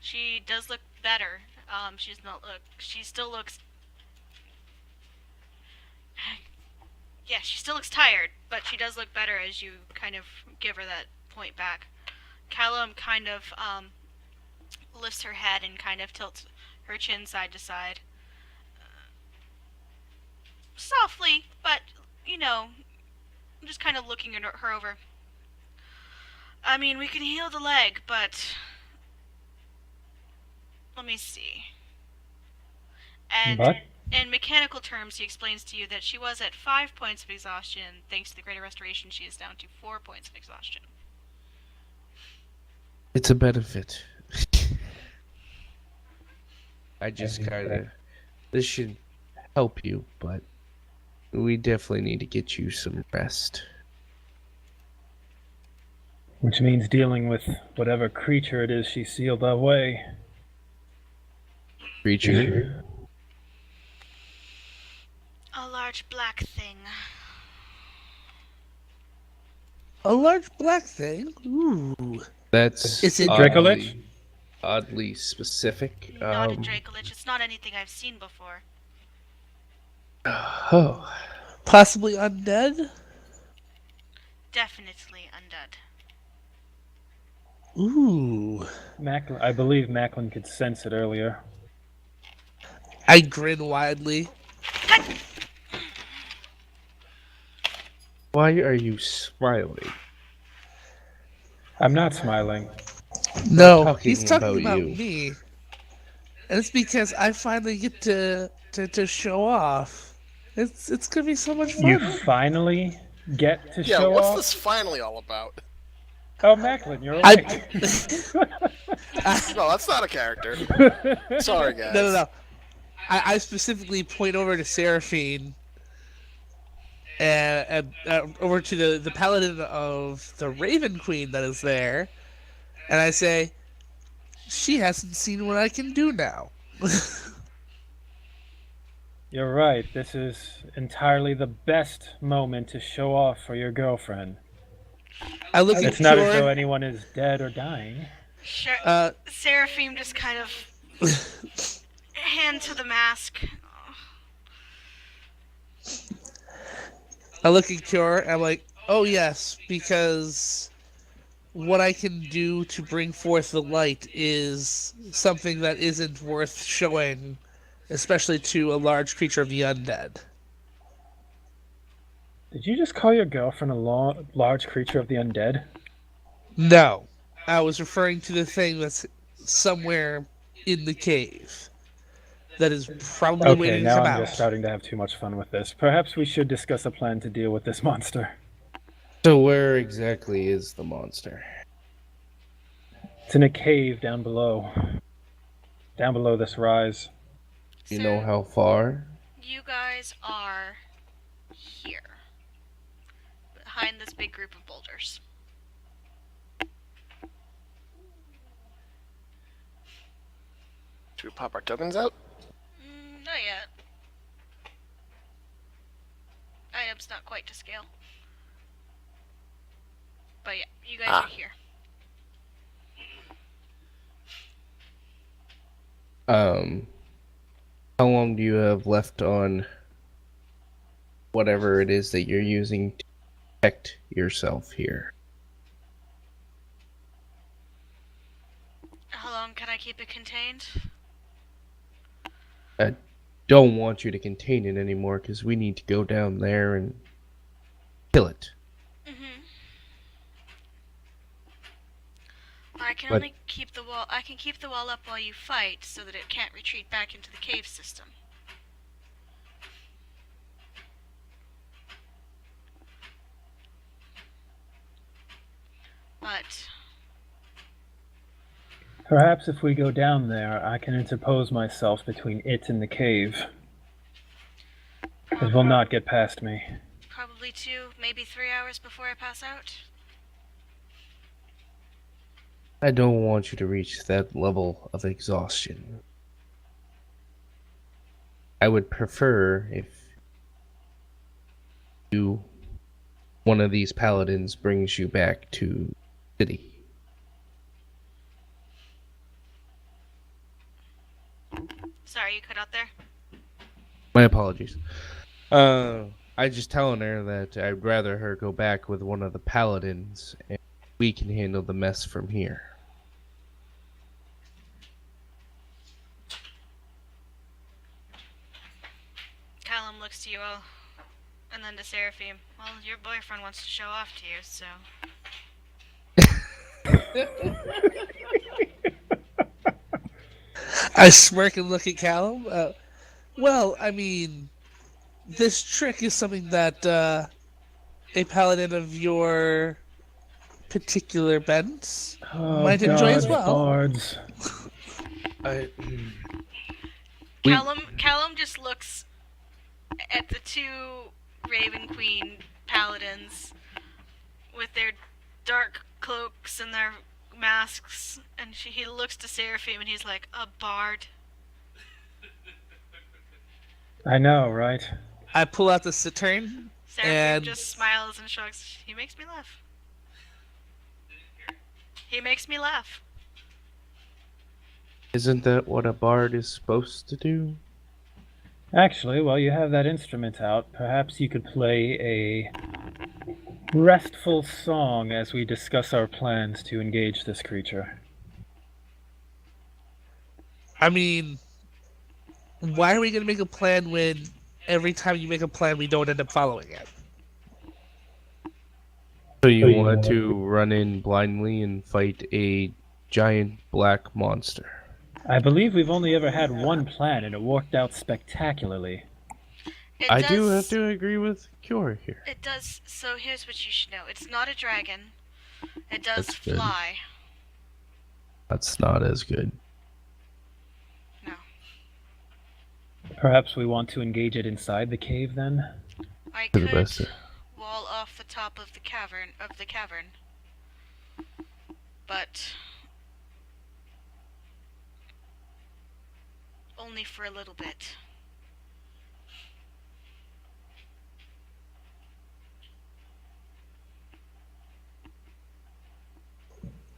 She does look better. She still looks. Yeah, she still looks tired, but she does look better as you kind of give her that point back. Callum kind of lifts her head and kind of tilts her chin side to side. Softly, but, just kind of looking at her over. I mean, we can heal the leg, but... Let me see. And But? in mechanical terms, he explains to you that she was at 5 points of exhaustion. Thanks to the Greater Restoration, she is down to 4 points of exhaustion. It's a benefit. I just kind of... This should help you, but we definitely need to get you some rest. Which means dealing with whatever creature it is she sealed away. Creature. A large black thing. A large black thing? Ooh. That's Is it Dracolich? Oddly specific. Not a Dracolich. It's not anything I've seen before. Oh. Possibly undead? Definitely undead. Ooh. I believe Macklin could sense it earlier. I grin widely. Why are you smiling? I'm not smiling. No, talking he's talking about about you. me. And it's because I finally get to show off. It's gonna be so much fun. You finally get to Yeah, show what's off? this finally all about? Oh, Macklin, you're I- right. No, that's not a character. Sorry, guys. No. I specifically point over to Seraphine and over to the paladin of the Raven Queen that is there, and I say, she hasn't seen what I can do now. You're right. This is entirely the best moment to show off for your girlfriend. I look at It's not as though Cure. anyone is dead or dying. Sure. Seraphim just kind of hand to the mask. I look at Cure. I'm like, oh yes, because what I can do to bring forth the light is something that isn't worth showing, especially to a large creature of the undead. Did you just call your girlfriend a large creature of the undead? No, I was referring to the thing that's somewhere in the cave that is probably Okay, waiting to now come I'm out. just starting to have too much fun with this. Perhaps we should discuss a plan to deal with this monster. So where exactly is the monster? It's in a cave down below. Down below this rise. You So, know how far? you guys are here. Behind this big group of boulders. Should we pop our tokens out? Not yet. Item's not quite to scale. But yeah, you guys are here. How long do you have left on whatever it is that you're using to protect yourself here? How long can I keep it contained? I don't want you to contain it anymore because we need to go down there and kill it. I can But- only keep the wall. I can keep the wall up while you fight, so that it can't retreat back into the cave system. But Perhaps if we go down there, I can interpose myself between it and the cave. It will not get past me. probably 2, maybe 3 hours before I pass out. I don't want you to reach that level of exhaustion. I would prefer if one of these paladins brings you back to the city. Sorry, you cut out there. My apologies. I just telling her that I'd rather her go back with one of the paladins, and we can handle the mess from here. Callum looks to you all, and then to Seraphim. Well, your boyfriend wants to show off to you, so. I smirk and look at Callum. Well, I mean, this trick is something that a paladin of your particular bent might enjoy as well. Bards. Callum just looks at the 2 Raven Queen paladins with their dark cloaks and their masks, and he looks to Seraphim and he's like, a bard. I know, right? I pull out the Saturn. Seraphim And- just smiles and shrugs. He makes me laugh. He makes me laugh. Isn't that what a bard is supposed to do? Actually, while you have that instrument out, perhaps you could play a restful song as we discuss our plans to engage this creature. I mean, why are we going to make a plan when every time you make a plan we don't end up following it? So you want to run in blindly and fight a giant black monster? I believe we've only ever had one plan, and it worked out spectacularly. I do have to agree with Cure here. It does. So here's what you should know. It's not a dragon. It does That's good. fly. That's not as good. No. Perhaps we want to engage it inside the cave, then? I To the could best. wall off the top of the cavern. But only for a little bit.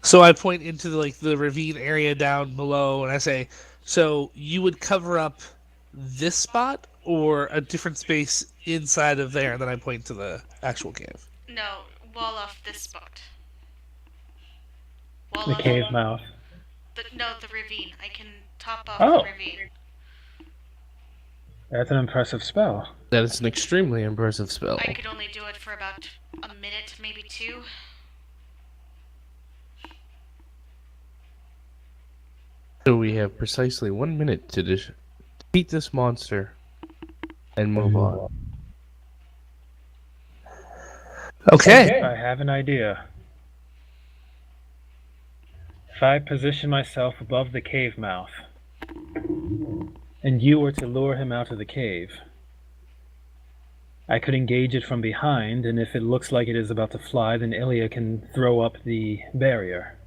So I point into the ravine area down below, and I say, "So you would cover up this spot or a different space inside of there?" And then I point to the actual cave. No, wall off this spot. Wall The off cave mouth. the ravine. I can top off Oh. the ravine. That's an impressive spell. That is an extremely impressive spell. I could only do it for about a minute, maybe two. So we have precisely 1 minute to defeat this monster and move on. Okay. I have an idea. If I position myself above the cave mouth, and you were to lure him out of the cave, I could engage it from behind, and if it looks like it is about to fly, then Ilya can throw up the barrier.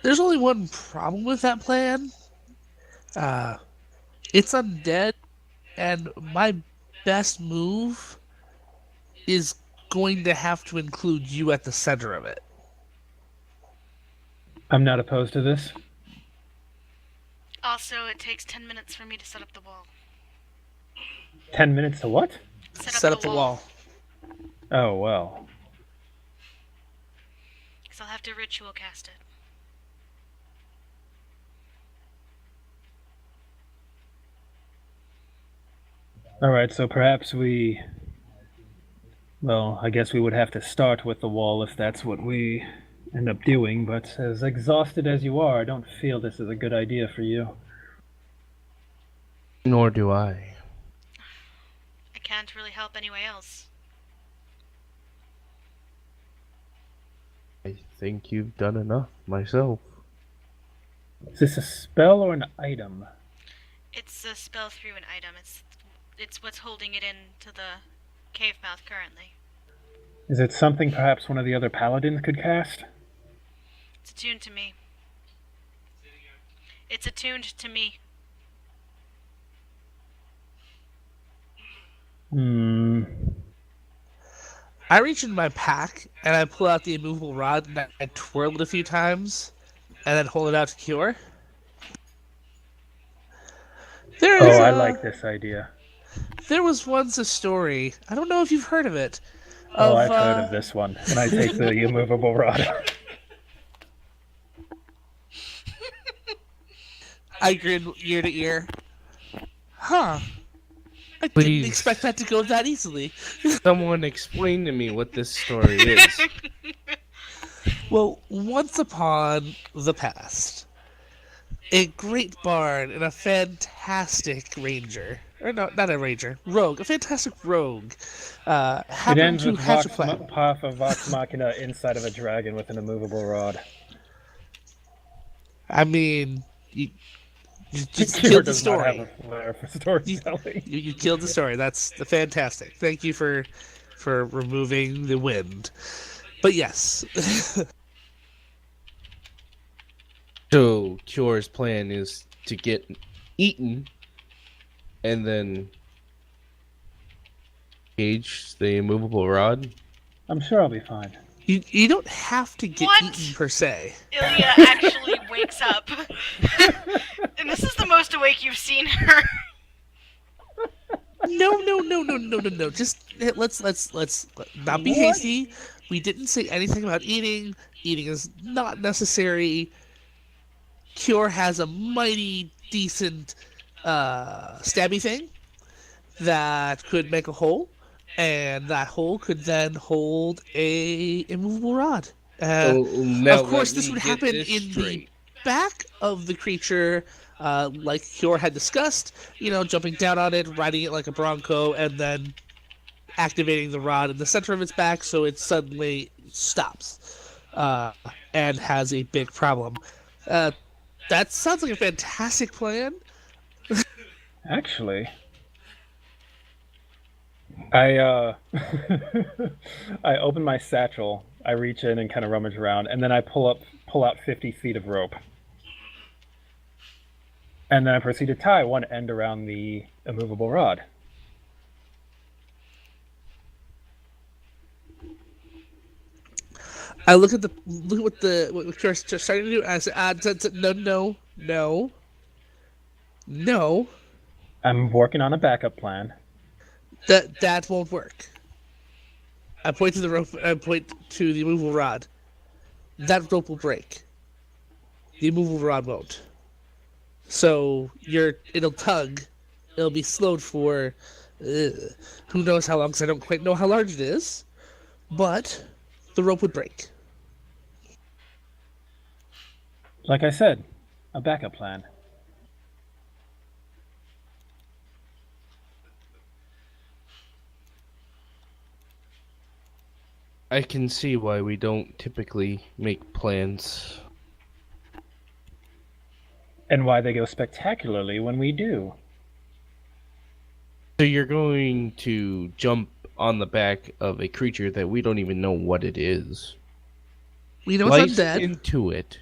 There's only one problem with that plan. It's undead, and my best move is going to have to include you at the center of it. I'm not opposed to this. Also, it takes 10 minutes for me to set up the wall. 10 minutes to what? Set up the wall. Oh, well. Because I'll have to ritual cast it. Alright, so perhaps we... Well, I guess we would have to start with the wall if that's what we end up doing, but as exhausted as you are, I don't feel this is a good idea for you. Nor do I. I can't really help anyone else. I think you've done enough myself. Is this a spell or an item? It's a spell through an item. It's what's holding it into the cave mouth currently. Is it something perhaps one of the other paladins could cast? It's attuned to me. It's attuned to me. I reach in my pack and I pull out the immovable rod and I twirl it a few times and then hold it out to Cure. I like this idea. There was once a story, I don't know if you've heard of it. I've heard of this one. And I take the immovable rod. I grin ear to ear. Huh. I Please. didn't expect that to go that easily. Someone explain to me what this story is. Well, once upon the past, a great bard and a fantastic ranger, or no, not a ranger, rogue, a fantastic rogue, It happened ends to with hatch a plan. Path of Vox Machina inside of a dragon with an immovable rod. I mean, you just Cure killed the does not have story. a flair for storytelling. You killed the story. That's fantastic. Thank you for removing the wind. But yes. So, Cure's plan is to get eaten and then engage the immovable rod. I'm sure I'll be fine. You don't have to get What? eaten per se. Ilya actually wakes up. And this is the most awake you've seen her. No. Just let's not be hasty. We didn't say anything about eating. Eating is not necessary. Cure has a mighty decent stabby thing that could make a hole, and that hole could then hold a immovable rod. Now Of course, let this me would get happen this in the straight. back of the creature, like Cure had discussed, jumping down on it, riding it like a bronco, and then activating the rod in the center of its back so it suddenly stops and has a big problem. That sounds like a fantastic plan. Actually, I I open my satchel, I reach in and kind of rummage around, and then I pull out 50 feet of rope. And then I proceed to tie one end around the immovable rod. I look at what Cure's starting to do, and I say, no. I'm working on a backup plan. That won't work. I point to the rope. I point to the immovable rod. That rope will break. The immovable rod won't. So it'll tug. It'll be slowed for who knows how long, because I don't quite know how large it is. But the rope would break. Like I said, a backup plan. I can see why we don't typically make plans. And why they go spectacularly when we do. So you're going to jump on the back of a creature that we don't even know what it is. We know it's Slice undead. into it.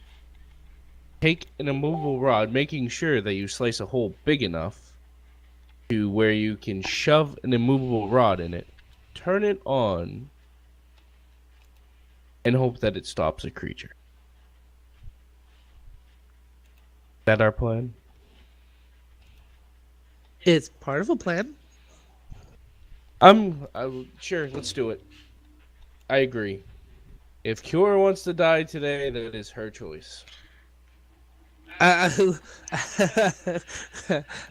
Take an immovable rod, making sure that you slice a hole big enough to where you can shove an immovable rod in it, turn it on, and hope that it stops a creature. Is that our plan? It's part of a plan. Sure, let's do it. I agree. If Cure wants to die today, that is her choice. I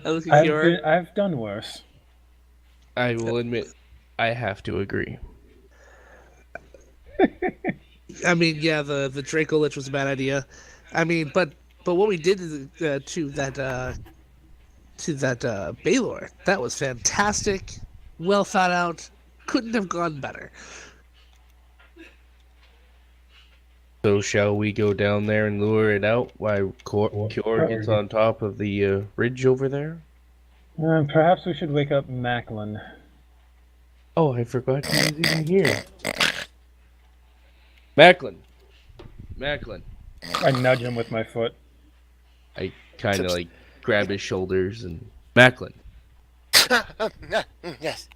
look at your. I've done worse. I will admit, I have to agree. I mean, yeah, the Draco Lich was a bad idea. I mean, but what we did to that Baylor, that was fantastic, well thought out. Couldn't have gone better. So shall we go down there and lure it out while Cure gets on top of the ridge over there? Perhaps we should wake up Macklin. Oh, I forgot he was even here. Macklin. I nudge him with my foot. I kind of like grab his shoulders and Macklin. Yes.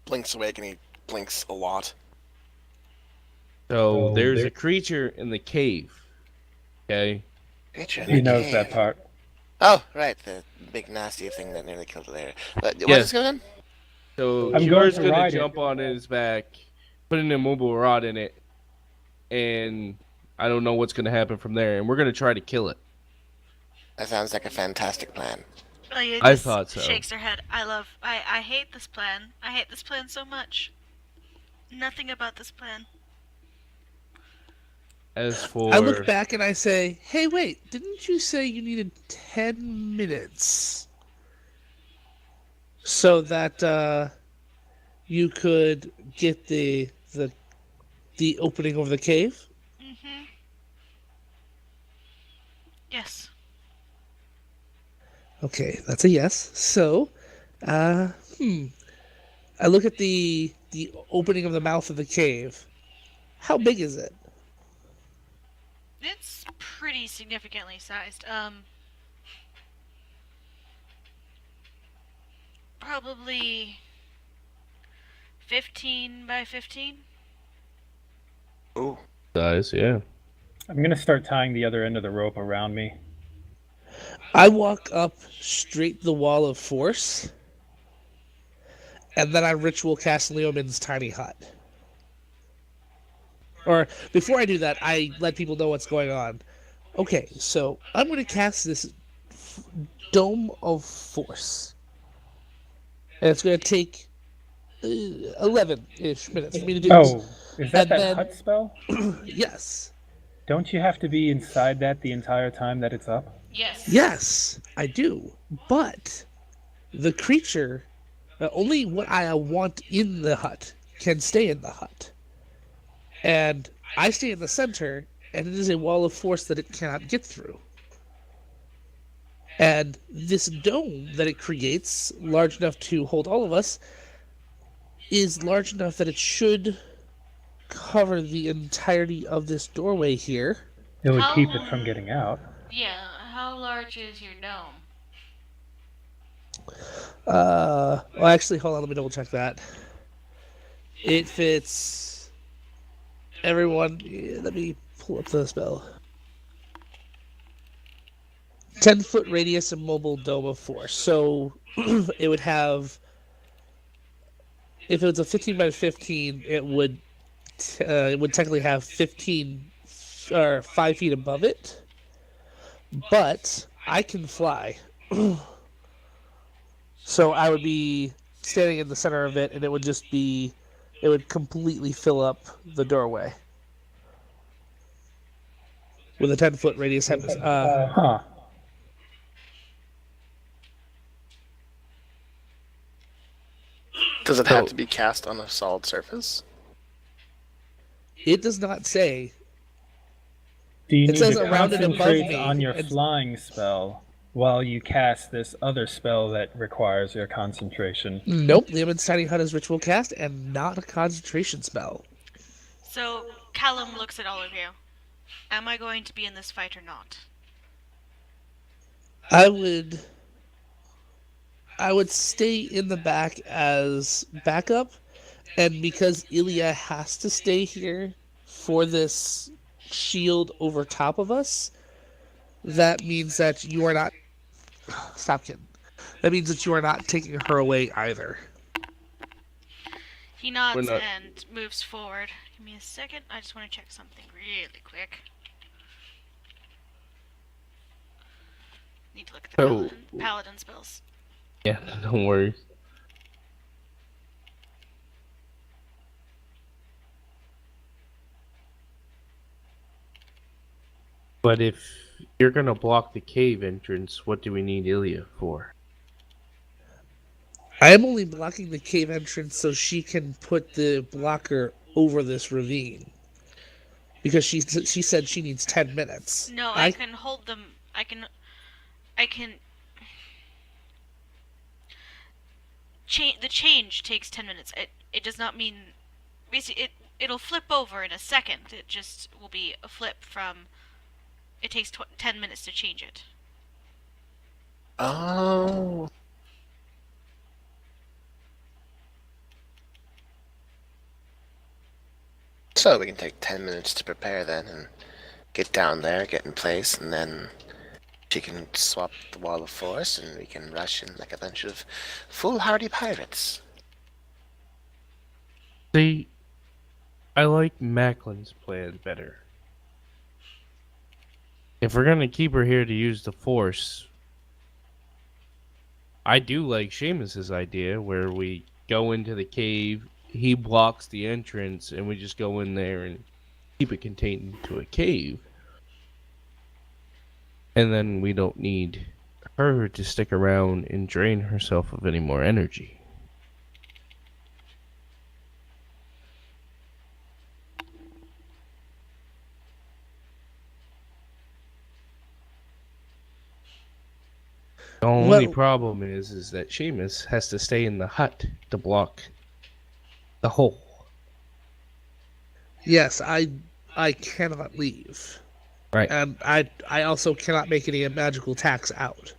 Blinks awake and he blinks a lot. So there's a creature in the cave. Okay. Creature in He the knows cave. that part. Oh, right, the big nasty thing that nearly killed Larry. What Yes. is going on? So I'm Cure's going to gonna ride it. jump on his back, put an immobile rod in it, and I don't know what's gonna happen from there. And we're gonna try to kill it. That sounds like a fantastic plan. Ilya I just thought so. shakes her head. I hate this plan. I hate this plan so much. Nothing about this plan. As for I look back and I say, "Hey, wait! Didn't you say you needed 10 minutes so that you could get the opening of the cave?" Mm-hmm. Yes. Okay, that's a yes. So, I look at the opening of the mouth of the cave. How big is it? It's pretty significantly sized. Probably 15 by 15. Ooh. size, yeah. I'm gonna start tying the other end of the rope around me. I walk up straight the wall of force, and then I ritual cast Leomin's tiny hut. Or before I do that, I let people know what's going on. Okay, so I'm going to cast this dome of force, and it's going to take 11-ish minutes for me to do Oh, is that And that then- hut spell? this. Yes. Don't you have to be inside that the entire time that it's up? Yes. Yes, I do. But the creature, only what I want in the hut can stay in the hut. And I stay in the center, and it is a wall of force that it cannot get through. And this dome that it creates, large enough to hold all of us, is large enough that it should cover the entirety of this doorway here. It would How keep it long- from getting out. Yeah, how large is your dome? Well, actually, hold on, let me double check that. It fits everyone. Yeah, let me pull up the spell. 10-foot radius and mobile dome of force. So it would have, if it was a 15 by 15, it would technically have 15 or 5 feet above it. but I can fly. So I would be standing in the center of it, and it would completely fill up the doorway with a 10-foot radius. Huh. Does it have to be cast on a solid surface? It does not say. Do you It need says to around and above concentrate me, on your and- flying spell while you cast this other spell that requires your concentration? Nope, Leomund's Tiny Hut is ritual cast and not a concentration spell. So Callum looks at all of you. Am I going to be in this fight or not? I would stay in the back as backup, and because Ilya has to stay here for this shield over top of us, that means that you are not. Stop kidding. That means that you are not taking her away either. He nods not- and moves forward. Give me a second. I just want to check something really quick. Need to look at the So- paladin spells. Yeah, don't worry. But if you're gonna block the cave entrance, what do we need Ilya for? I am only blocking the cave entrance so she can put the blocker over this ravine. Because she said she needs 10 minutes. No, I can hold them. I can. The change takes 10 minutes. It does not mean. Basically, it'll flip over in a second. It just will be a flip from. It takes 10 minutes to change it. Oh. So we can take 10 minutes to prepare then and get down there, get in place, and then she can swap the wall of force and we can rush in like a bunch of foolhardy pirates. See, I like Macklin's plan better. If we're gonna keep her here to use the Force, I do like Seamus's idea where we go into the cave, he blocks the entrance, and we just go in there and keep it contained to a cave. And then we don't need her to stick around and drain herself of any more energy. The only Well- problem is that Seamus has to stay in the hut to block the hole. Yes, I cannot leave. Right. And I also cannot make any magical attacks out.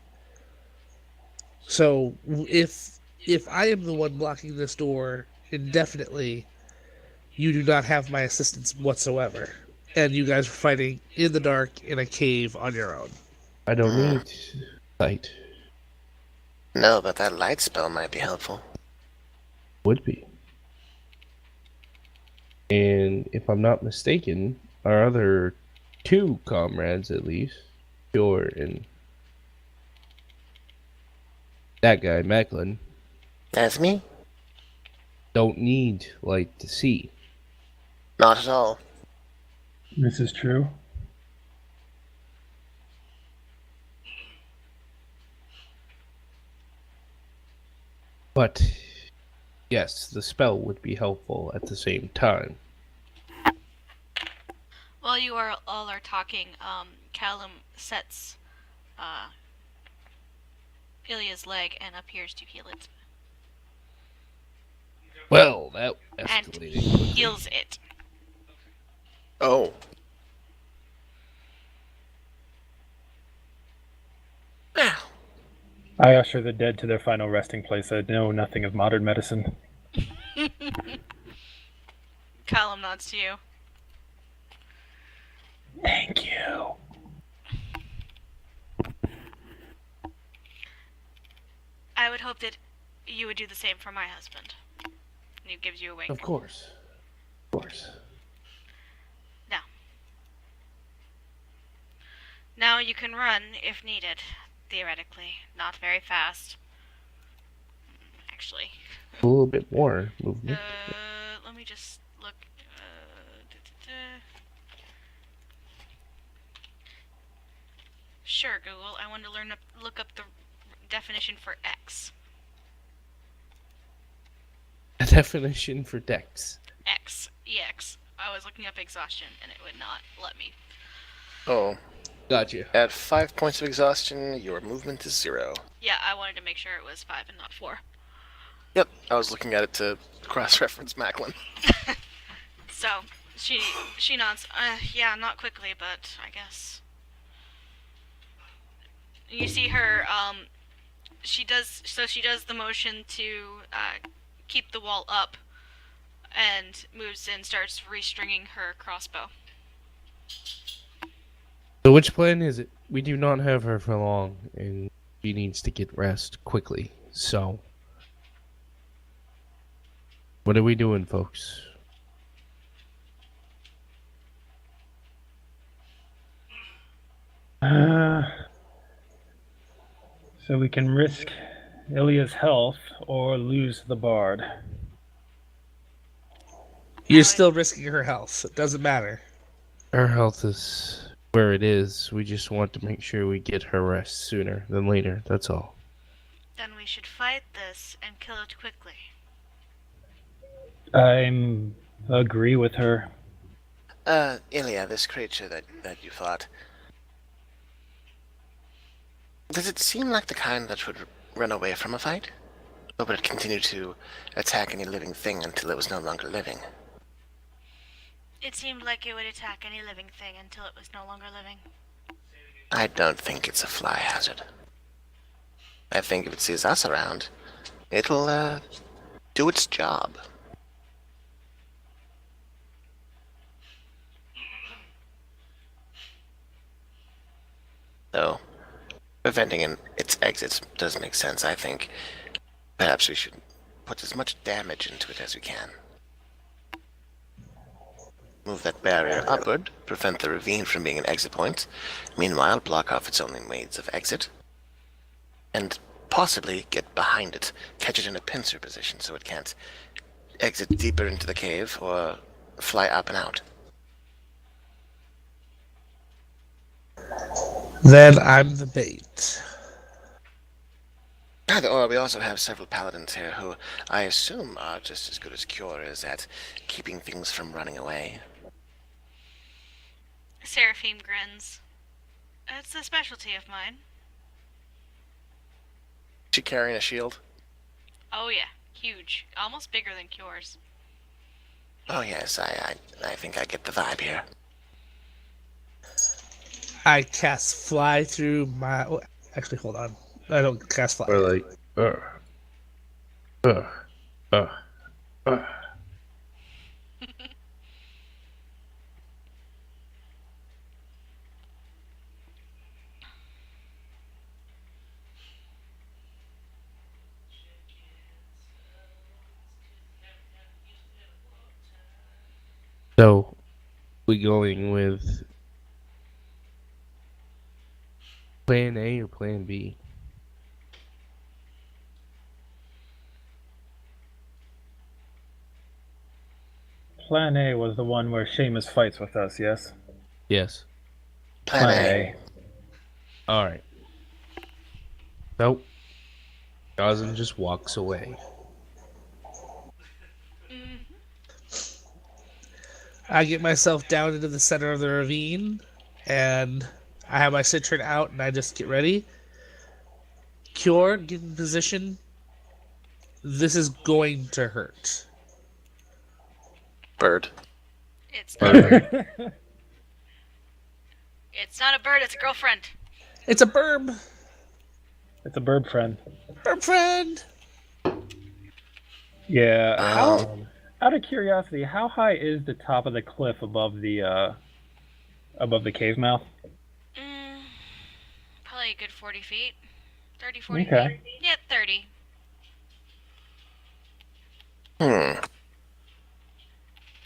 So if I am the one blocking this door indefinitely, you do not have my assistance whatsoever. And you guys are fighting in the dark in a cave on your own. I don't need sight. No, but that light spell might be helpful. Would be. And if I'm not mistaken, our other two comrades, at least, Pure and that guy, Macklin, That's me? don't need light to see. Not at all. This is true. But, yes, the spell would be helpful at the same time. While you all are talking, Callum sets Ilya's leg and appears to heal it. Well, that And escalated quickly. heals it. Oh. I usher the dead to their final resting place. I know nothing of modern medicine. Callum nods to you. Thank you. I would hope that you would do the same for my husband. And he gives you a wink. Of course. Of course. Now you can run if needed, theoretically. Not very fast. Actually. A little bit more movement. Let me just look. Sure, Google. I want to look up the definition for X. A definition for dex. X. EX. I was looking up exhaustion and it would not let me. Oh, Gotcha. at 5 points of exhaustion, your movement is 0. Yeah, I wanted to make sure it was 5 and not 4. Yep, I was looking at it to cross-reference Macklin. So, she nods. Yeah, not quickly, but I guess. You see her, she does the motion to, keep the wall up, and moves in, starts restringing her crossbow. So which plan is it? We do not have her for long, and she needs to get rest quickly. So, what are we doing, folks? So we can risk Ilya's health or lose the bard. You're still risking her health. It doesn't matter. Her health is where it is. We just want to make sure we get her rest sooner than later. That's all. Then we should fight this and kill it quickly. I agree with her. Ilya, this creature that you fought, does it seem like the kind that would run away from a fight? Or would it continue to attack any living thing until it was no longer living? It seemed like it would attack any living thing until it was no longer living. I don't think it's a fly hazard. I think if it sees us around, it'll, do its job. Though, preventing its exits does make sense, I think. Perhaps we should put as much damage into it as we can. Move that barrier upward, prevent the ravine from being an exit point. Meanwhile, block off its only means of exit. And possibly get behind it, catch it in a pincer position so it can't exit deeper into the cave or fly up and out. Then I'm the bait. Or we also have several paladins here who I assume are just as good as Cure is at keeping things from running away. Seraphim grins. It's a specialty of mine. She carrying a shield? Oh yeah, huge. Almost bigger than Cure's. Oh yes, I think I get the vibe here. I cast fly through my. Oh, actually, hold on. I don't cast fly. Or like, So, we going with plan A or plan B? Plan A was the one where Seamus fights with us, yes? Yes. Plan A. All right. Nope. Gazan just walks away. I get myself down into the center of the ravine, and I have my citron out, and I just get ready. Cure, get in position. This is going to hurt. Bird. It's not. It's not a bird. It's a girlfriend. It's a burb. It's a bird friend. Burb friend. Yeah. Out of curiosity, how high is the top of the cliff above the cave mouth? Probably a good 40 feet. 30, 40 Okay. feet. Yeah, 30.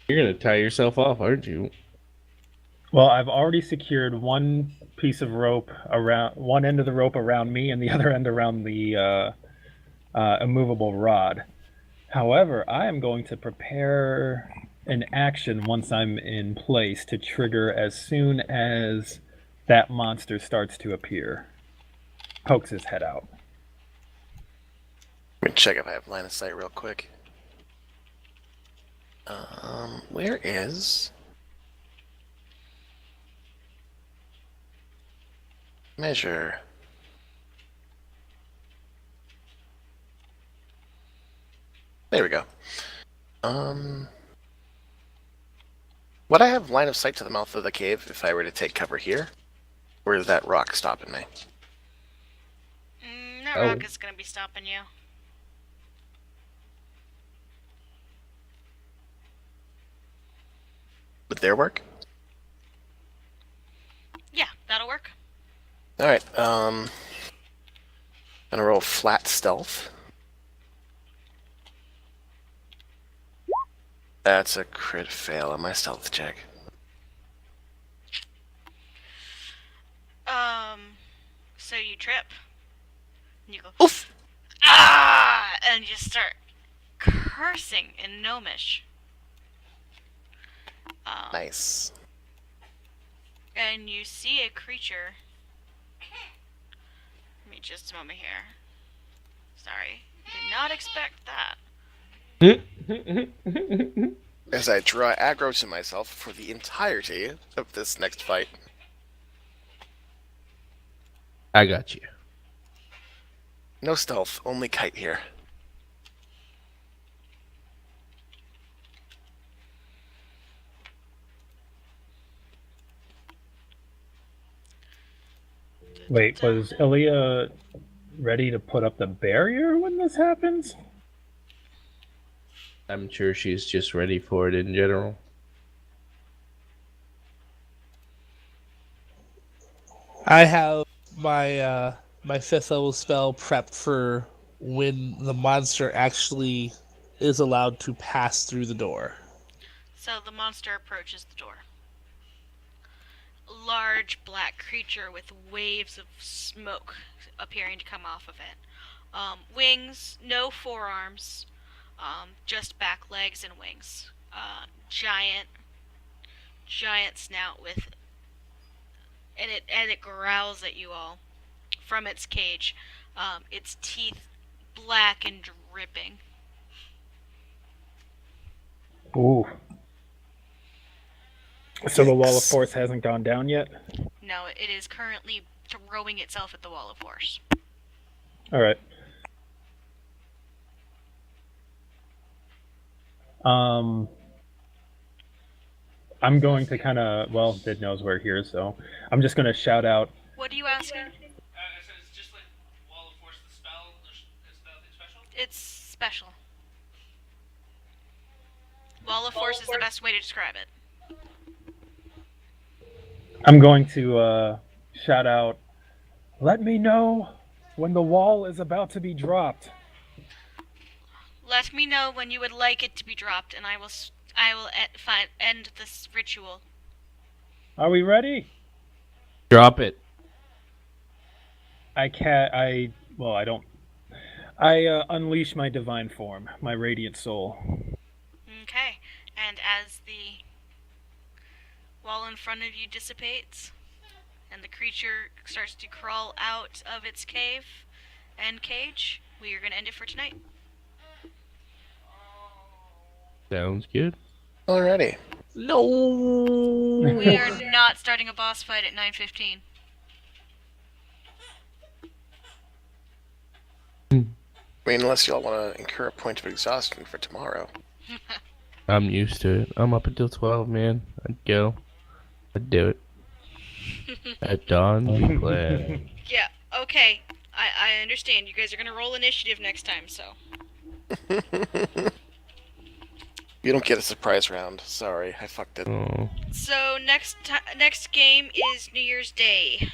You're gonna tie yourself off, aren't you? Well, I've already secured one piece of rope around one end of the rope around me and the other end around the immovable rod. However, I am going to prepare an action once I'm in place to trigger as soon as that monster starts to appear. Pokes his head out. Let me check if I have line of sight real quick. Where is measure? There we go. Would I have line of sight to the mouth of the cave if I were to take cover here? Or is that rock stopping me? That Oh. rock is gonna be stopping you. Would there work? Yeah, that'll work. Alright, gonna roll flat stealth. That's a crit fail on my stealth check. So you trip. And you go, Oof! ah! And you start cursing in Gnomish. Nice. And you see a creature. Give me just a moment here. Sorry. Did not expect that. As I draw aggro to myself for the entirety of this next fight. I got you. No stealth, only kite here. Wait, was Ilya ready to put up the barrier when this happens? I'm sure she's just ready for it in general. I have my my 5th level spell prepped for when the monster actually is allowed to pass through the door. So the monster approaches the door. A large black creature with waves of smoke appearing to come off of it. Wings, no forearms, just back legs and wings. Giant snout with, and it growls at you all from its cage. Its teeth black and dripping. Ooh. So the wall of Yikes. force hasn't gone down yet? No, it is currently throwing itself at the wall of force. Alright. I'm going to kind of, well, Did knows we're here, so I'm just going to shout out, What are you asking? I said it's just like Wall of Force, the spell. It's nothing special. It's special. Wall of force is the best way to describe it. I'm going to shout out, let me know when the wall is about to be dropped. Let me know when you would like it to be dropped, and I will end this ritual. Are we ready? Drop it. I don't. I unleash my divine form, my radiant soul. Okay, and as the wall in front of you dissipates, and the creature starts to crawl out of its cave and cage, we are going to end it for tonight. Sounds good. Alrighty. No. We are not starting a boss fight at 9:15. I mean, unless y'all want to incur a point of exhaustion for tomorrow. I'm used to it. I'm up until 12, man. I'd go. I'd do it. At dawn, we plan. Yeah, okay. I understand. You guys are going to roll initiative next time, so. You don't get a surprise round. Sorry, I fucked it. Oh. So next game is New Year's Day.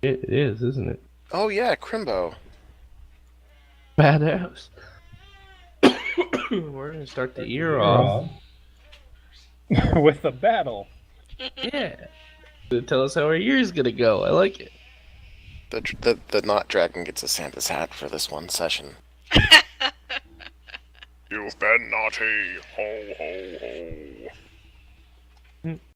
It is, isn't it? Oh yeah, Crimbo. Badass. We're gonna start the year off. With the battle. Yeah. Tell us how our year's gonna go. I like it. The not dragon gets a Santa's hat for this one session. You've been naughty. Ho, ho, ho.